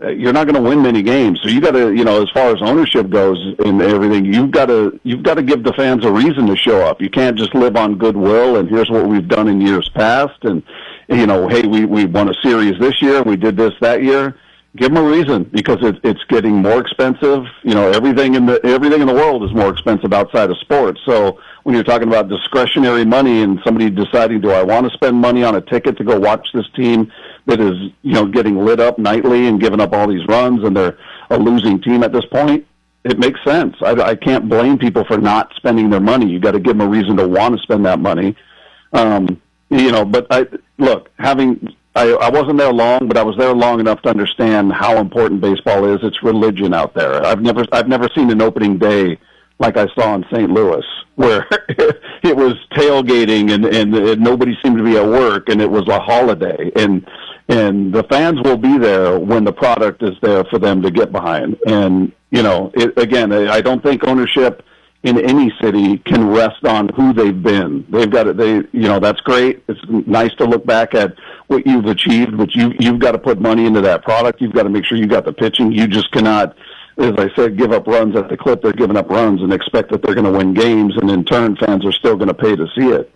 Speaker 7: You're not going to win many games. So you got to, as far as ownership goes and everything, you've got to give the fans a reason to show up. You can't just live on goodwill and here's what we've done in years past. And hey, we won a series this year, we did this that year. Give them a reason, because it's getting more expensive. Everything in the world is more expensive outside of sports. So when you're talking about discretionary money and somebody deciding, do I want to spend money on a ticket to go watch this team that is, getting lit up nightly and giving up all these runs, and they're a losing team at this point, it makes sense. I can't blame people for not spending their money. You got to give them a reason to want to spend that money. But I wasn't there long, but I was there long enough to understand how important baseball is. It's religion out there. I've never seen an opening day like I saw in St. Louis, where it was tailgating and nobody seemed to be at work, and it was a holiday. And the fans will be there when the product is there for them to get behind. And I don't think ownership in any city can rest on who they've been. They've got it. That's great. It's nice to look back at what you've achieved, but you've got to put money into that product. You've got to make sure you got the pitching. You just cannot, as I said, give up runs at the clip they're giving up runs and expect that they're going to win games, and in turn fans are still going to pay to see it.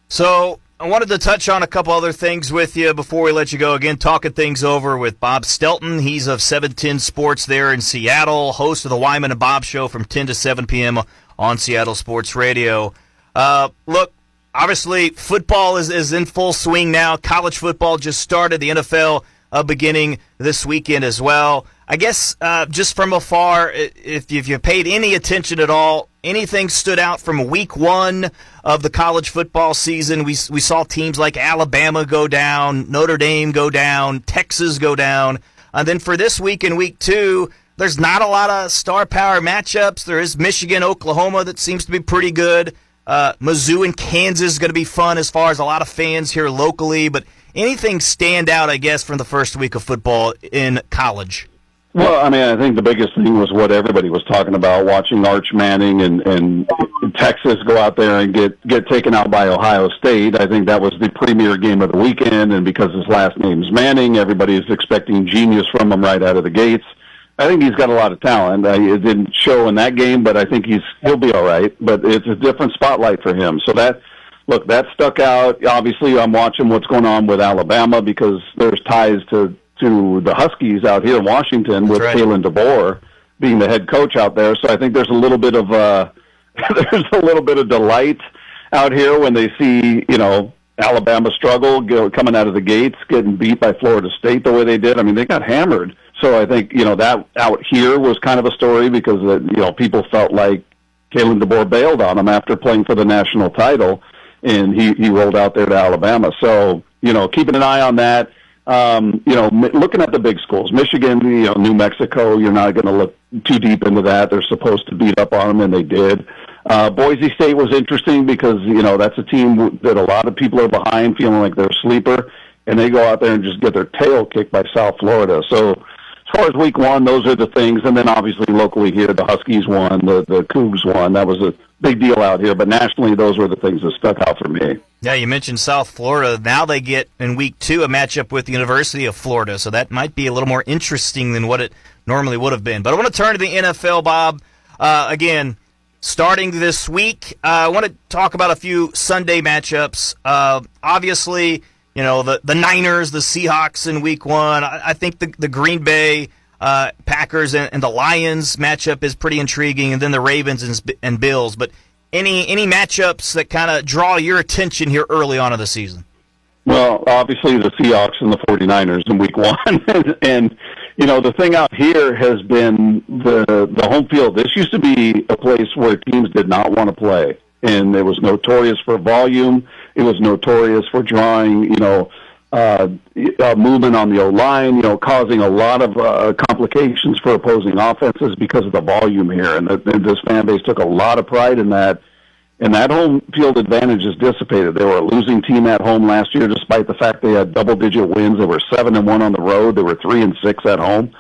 Speaker 2: So I wanted to touch on a couple other things with you before we let you go. Again, talking things over with Bob Stelton. He's of 710 Sports there in Seattle, host of the Wyman and Bob Show from 10 to 7 p.m. on Seattle Sports Radio. Look, obviously football is in full swing now. College football just started. The NFL beginning this weekend as well. I guess just from afar, if you paid any attention at all, anything stood out from week one of the college football season? We saw teams like Alabama go down, Notre Dame go down, Texas go down. And then for this week in week two, there's not a lot of star power matchups. There is Michigan, Oklahoma that seems to be pretty good. Mizzou and Kansas is going to be fun as far as a lot of fans here locally. But anything stand out, I guess, from the first week of football in college?
Speaker 7: Well, I think the biggest thing was what everybody was talking about, watching Arch Manning and Texas go out there and get taken out by Ohio State. I think that was the premier game of the weekend, and because his last name's Manning, everybody is expecting genius from him right out of the gates. I think he's got a lot of talent. It didn't show in that game, but I think he'll be all right. But it's a different spotlight for him. So that stuck out. Obviously, I'm watching what's going on with Alabama because there's ties to the Huskies out here in Washington. That's with right. Kalen DeBoer being the head coach out there. So I think there's a little bit of delight out here when they see Alabama struggle coming out of the gates, getting beat by Florida State the way they did. They got hammered. So I think, that out here was kind of a story because, people felt like Kalen DeBoer bailed on him after playing for the national title, and he rolled out there to Alabama. So, keeping an eye on that. Looking at the big schools, Michigan, New Mexico, you're not going to look too deep into that. They're supposed to beat up on them, and they did. Boise State was interesting because, that's a team that a lot of people are behind, feeling like they're a sleeper, and they go out there and just get their tail kicked by South Florida. So as far as week one, those are the things. And then obviously locally here, the Huskies won, the Cougs won. That was a big deal out here. But nationally, those were the things that stuck out for me.
Speaker 2: Yeah, you mentioned South Florida. Now they get, in week two, a matchup with the University of Florida. So that might be a little more interesting than what it normally would have been. But I want to turn to the NFL, Bob. Again, starting this week, I want to talk about a few Sunday matchups. Obviously, the Niners, the Seahawks in week one. I think the Green Bay Packers and the Lions matchup is pretty intriguing, and then the Ravens and Bills. But any matchups that kind of draw your attention here early on in the season?
Speaker 7: Well, obviously the Seahawks and the 49ers in week one. and the thing out here has been the home field. This used to be a place where teams did not want to play, and it was notorious for volume. It was notorious for drawing, movement on the O-line, causing a lot of complications for opposing offenses because of the volume here. And this fan base took a lot of pride in that. And that home field advantage is dissipated. They were a losing team at home last year, despite the fact they had double-digit wins. They were 7-1 on the road. They were 3-6 at home.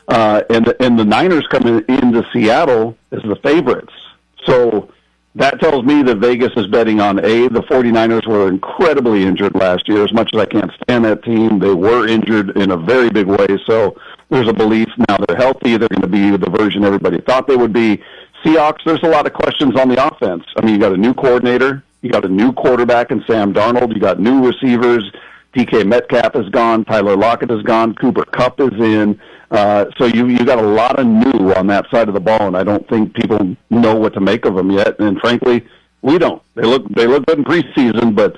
Speaker 7: And the Niners coming into Seattle as the favorites. So that tells me that Vegas is betting on the 49ers were incredibly injured last year. As much as I can't stand that team, they were injured in a very big way. So there's a belief now they're healthy. They're going to be the version everybody thought they would be. Seahawks, there's a lot of questions on the offense. You got a new coordinator. You got a new quarterback in Sam Darnold. You got new receivers. DK Metcalf is gone. Tyler Lockett is gone. Cooper Kupp is in. So you got a lot of new on that side of the ball, and I don't think people know what to make of them yet. And frankly, we don't. They look good in preseason, but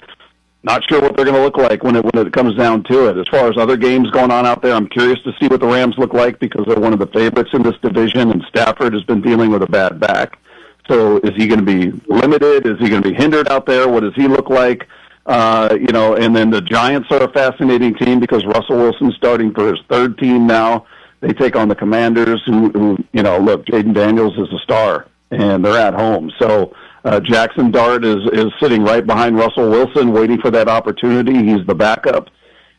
Speaker 7: not sure what they're going to look like when it comes down to it. As far as other games going on out there, I'm curious to see what the Rams look like because they're one of the favorites in this division, and Stafford has been dealing with a bad back. So is he going to be limited? Is he going to be hindered out there? What does he look like? And then the Giants are a fascinating team because Russell Wilson's starting for his third team now. They take on the Commanders who look, Jaden Daniels is a star, and they're at home. So Jackson Dart is sitting right behind Russell Wilson waiting for that opportunity. He's the backup.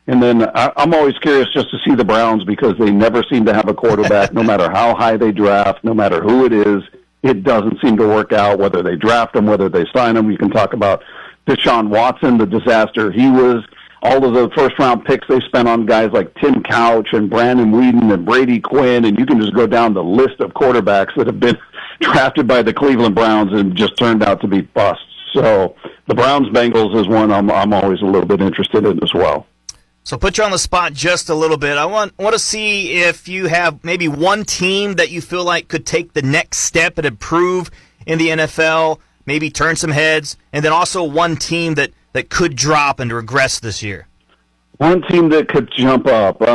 Speaker 7: And then I'm always curious just to see the Browns because they never seem to have a quarterback, no matter how high they draft, no matter who it is. It doesn't seem to work out, whether they draft him, whether they sign him. You can talk about Deshaun Watson, the disaster he was, all of the first-round picks they spent on guys like Tim Couch and Brandon Weeden and Brady Quinn, and you can just go down the list of quarterbacks that have been drafted by the Cleveland Browns and just turned out to be busts. So the Browns-Bengals is one I'm always a little bit interested in as well.
Speaker 2: So put you on the spot just a little bit. I want to see if you have maybe one team that you feel like could take the next step and improve in the NFL, maybe turn some heads, and then also one team that could drop and regress this year.
Speaker 7: One team that could jump up. Let's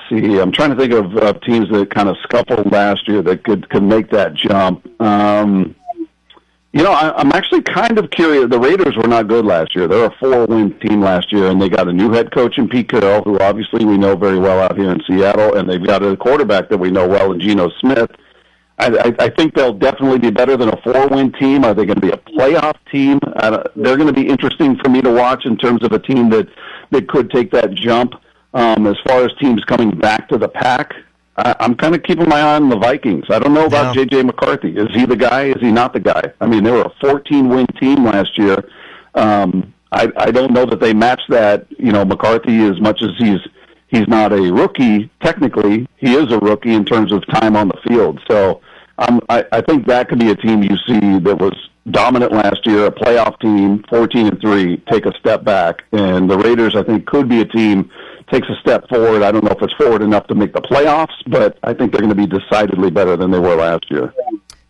Speaker 7: see. I'm trying to think of teams that kind of scuffled last year that could make that jump. I'm actually kind of curious. The Raiders were not good last year. They're a 4-win team last year, and they got a new head coach in Pete Carroll, who obviously we know very well out here in Seattle, and they've got a quarterback that we know well in Geno Smith. I think they'll definitely be better than a 4-win team. Are they going to be a playoff team? They're going to be interesting for me to watch in terms of a team that could take that jump. As far as teams coming back to the pack, I'm kind of keeping my eye on the Vikings. I don't know about J.J. McCarthy. Is he the guy? Is he not the guy? I mean, they were a 14-win team last year. I don't know that they match that. McCarthy, as much as he's not a rookie technically, he is a rookie in terms of time on the field. So I think that could be a team you see that was dominant last year, a playoff team, 14-3, take a step back. And the Raiders, I think, could be a team takes a step forward. I don't know if it's forward enough to make the playoffs, but I think they're going to be decidedly better than they were last year.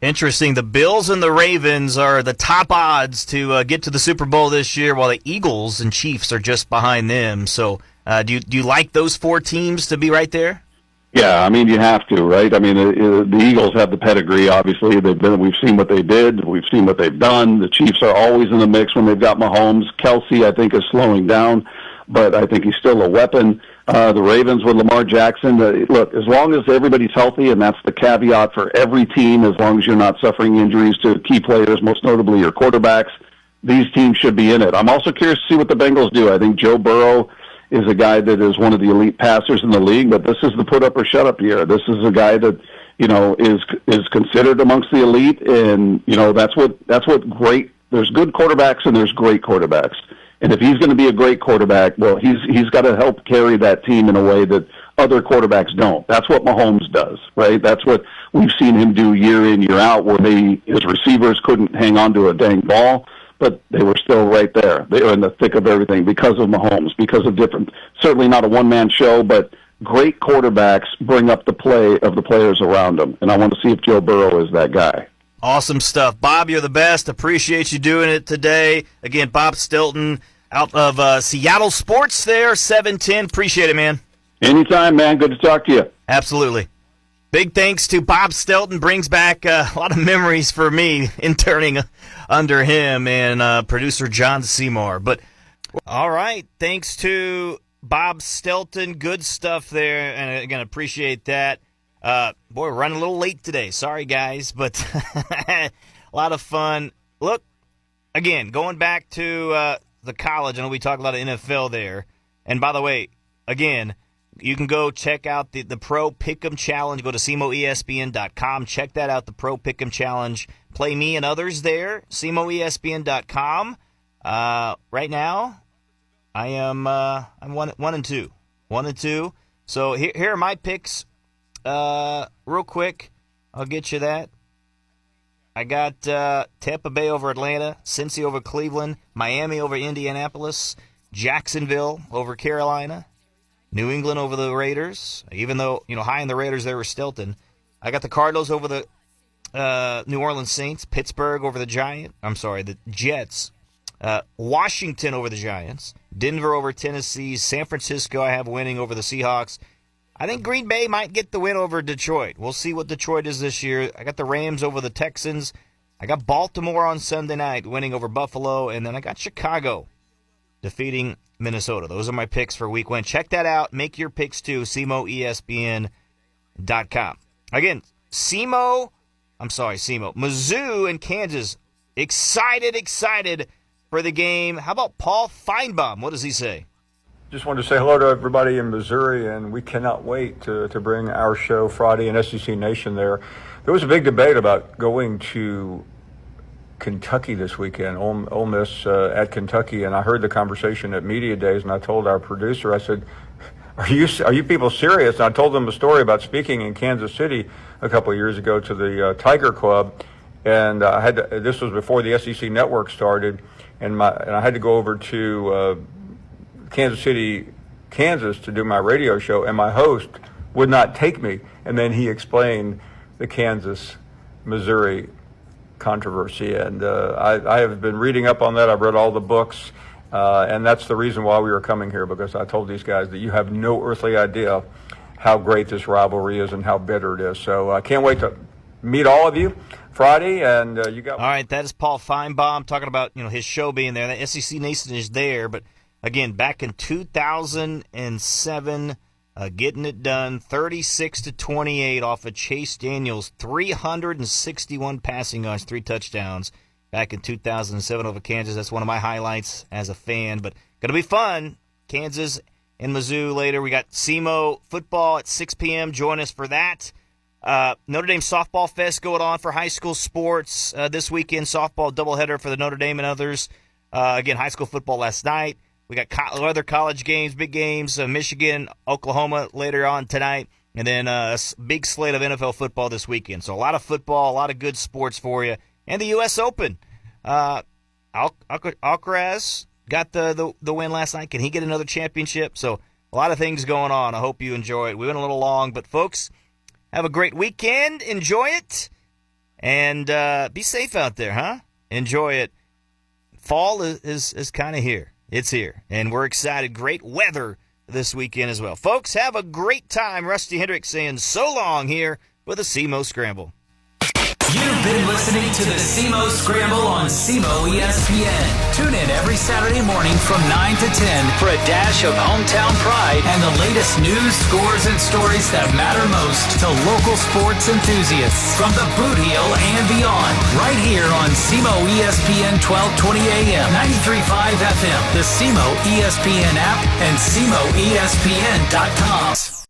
Speaker 2: Interesting. The Bills and the Ravens are the top odds to get to the Super Bowl this year, while the Eagles and Chiefs are just behind them. So do you like those four teams to be right there?
Speaker 7: Yeah, I mean, you have to, right? I mean, the Eagles have the pedigree, obviously. We've seen what they did. We've seen what they've done. The Chiefs are always in the mix when they've got Mahomes. Kelsey, I think, is slowing down, but I think he's still a weapon. The Ravens with Lamar Jackson, look, as long as everybody's healthy, and that's the caveat for every team, as long as you're not suffering injuries to key players, most notably your quarterbacks, these teams should be in it. I'm also curious to see what the Bengals do. I think Joe Burrow is a guy that is one of the elite passers in the league, but this is the put up or shut up year. This is a guy that, is considered amongst the elite, and, that's what great, there's good quarterbacks and there's great quarterbacks. And if he's going to be a great quarterback, well, he's got to help carry that team in a way that other quarterbacks don't. That's what Mahomes does, right? That's what we've seen him do year in, year out, where his receivers couldn't hang on to a dang ball, but they were still right there. They were in the thick of everything because of Mahomes, because of certainly not a one-man show, but great quarterbacks bring up the play of the players around them. And I want to see if Joe Burrow is that guy.
Speaker 2: Awesome stuff. Bob, you're the best. Appreciate you doing it today. Again, Bob Stilton out of Seattle Sports there, 710. Appreciate it, man.
Speaker 7: Anytime, man. Good to talk to you.
Speaker 2: Absolutely. Big thanks to Bob Stelton. Brings back a lot of memories for me interning under him and producer John Seymour. But all right, thanks to Bob Stelton. Good stuff there, and again, appreciate that. Boy, we're running a little late today. Sorry, guys, but a lot of fun. Look, again, going back to the college, I know we talked a lot of NFL there. And by the way, again, you can go check out the Pro Pick'em Challenge. Go to SEMOESPN.com. Check that out, the Pro Pick'em Challenge. Play me and others there, SEMOESPN.com. Right now, I am I'm 1-2. 1-2. So here are my picks. Real quick, I'll get you that. I got Tampa Bay over Atlanta, Cincy over Cleveland, Miami over Indianapolis, Jacksonville over Carolina, New England over the Raiders. Even though, high in the Raiders, they were Stilton. I got the Cardinals over the New Orleans Saints, Pittsburgh over the Jets, Washington over the Giants, Denver over Tennessee, San Francisco I have winning over the Seahawks. I think Green Bay might get the win over Detroit. We'll see what Detroit is this year. I got the Rams over the Texans. I got Baltimore on Sunday night winning over Buffalo, and then I got Chicago defeating Minnesota. Those are my picks for week 1. Check that out. Make your picks too, SEMOESPN.com. Again, Mizzou and Kansas. Excited for the game. How about Paul Feinbaum? What does he say?
Speaker 8: Just wanted to say hello to everybody in Missouri, and we cannot wait to bring our show Friday in SEC Nation there. There was a big debate about going to Kentucky this weekend, Ole Miss at Kentucky, and I heard the conversation at Media Days, and I told our producer, I said, are you people serious? And I told them a story about speaking in Kansas City a couple of years ago to the Tiger Club, and this was before the SEC Network started, and I had to go over to Kansas City, Kansas to do my radio show, and my host would not take me. And then he explained the Kansas-Missouri controversy. And I have been reading up on that. I've read all the books. And that's the reason why we were coming here, because I told these guys that you have no earthly idea how great this rivalry is and how bitter it is. So I can't wait to meet all of you Friday. And you got...
Speaker 2: All right, that is Paul Feinbaum talking about his show being there. The SEC Nation is there, but again, back in 2007, getting it done, 36-28 off of Chase Daniels, 361 passing yards, 3 touchdowns back in 2007 over Kansas. That's one of my highlights as a fan, but going to be fun. Kansas and Mizzou later. We got SEMO football at 6 p.m. Join us for that. Notre Dame Softball Fest going on for high school sports this weekend. Softball doubleheader for the Notre Dame and others. Again, high school football last night. We got other college games, big games, Michigan, Oklahoma later on tonight, and then a big slate of NFL football this weekend. So a lot of football, a lot of good sports for you. And the U.S. Open. Alcaraz got the win last night. Can he get another championship? So a lot of things going on. I hope you enjoy it. We went a little long, but folks, have a great weekend. Enjoy it. And be safe out there, huh? Enjoy it. Fall is kind of here. It's here, and we're excited. Great weather this weekend as well. Folks, have a great time. Rusty Hendricks saying so long here with the SEMO Scramble.
Speaker 1: You've been listening to the SEMO Scramble on SEMO ESPN. Tune in every Saturday morning from 9 to 10 for a dash of hometown pride and the latest news, scores, and stories that matter most to local sports enthusiasts from the Boot Heel and beyond. Right here on SEMO ESPN 1220 AM, 93.5 FM, the SEMO ESPN app, and SEMOESPN.com.